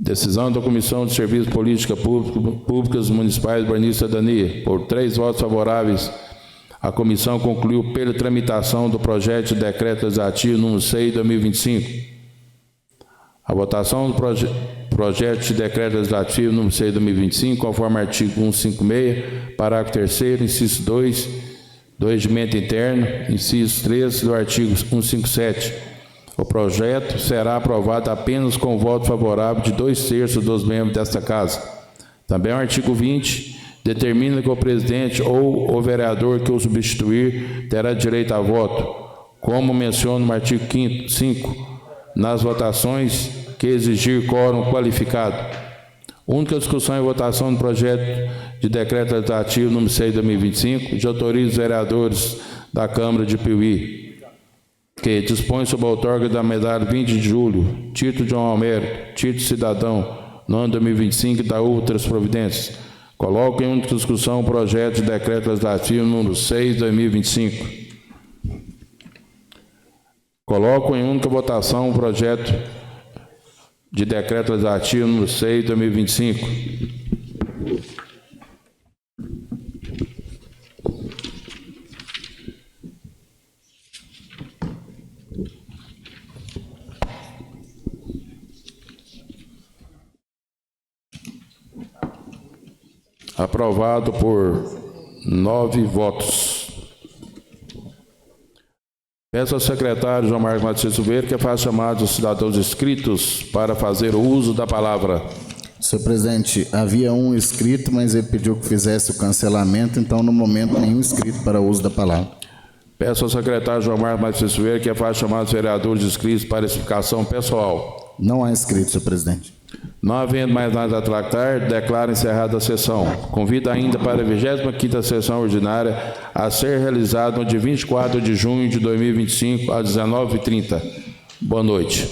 Decisão da Comissão de Serviços, Política Públicas Municipais, Urbanismo e Cidadania. Por 3 votos favoráveis, a comissão concluiu pela tramitação do projeto de decreto legislativo número 6, 2025. A votação do projeto de decreto legislativo número 6, 2025, conforme artigo 156, parágrafo 3º, inciso 2, do Regimento Interno, inciso 3 do artigo 157. O projeto será aprovado apenas com o voto favorável de 2/3 dos membros desta Casa. Também o artigo 20 determina que o presidente ou o vereador que o substituir terá direito a voto, como menciona no artigo 5, nas votações que exigir quórum qualificado. Única discussão e votação do projeto de decreto legislativo número 6 de 2025, de autoria dos vereadores da Câmara de Piuí, que dispõe sobre a outorga da medalha 20 de julho, título de honra ao mérito, título cidadão, no ano 2025 e da outras providências. Coloco em única discussão o projeto de decreto legislativo número 6 de 2025. Coloco em única votação o projeto de decreto legislativo número 6 de 2025. Aprovado por 9 votos. Peço ao secretário João Marcos Matheus Silveira que faça chamado os cidadãos inscritos para fazer o uso da palavra. Senhor presidente, havia um inscrito, mas ele pediu que fizesse o cancelamento, então no momento nenhum inscrito para o uso da palavra. Peço ao secretário João Marcos Matheus Silveira que faça chamado os vereadores inscritos para explicação pessoal. Não há inscrito, senhor presidente. Não havendo mais nada a tratar, declaro encerrada a sessão. Convido ainda para a 25ª sessão ordinária a ser realizada no dia 24 de junho de 2025, às 19h30. Boa noite.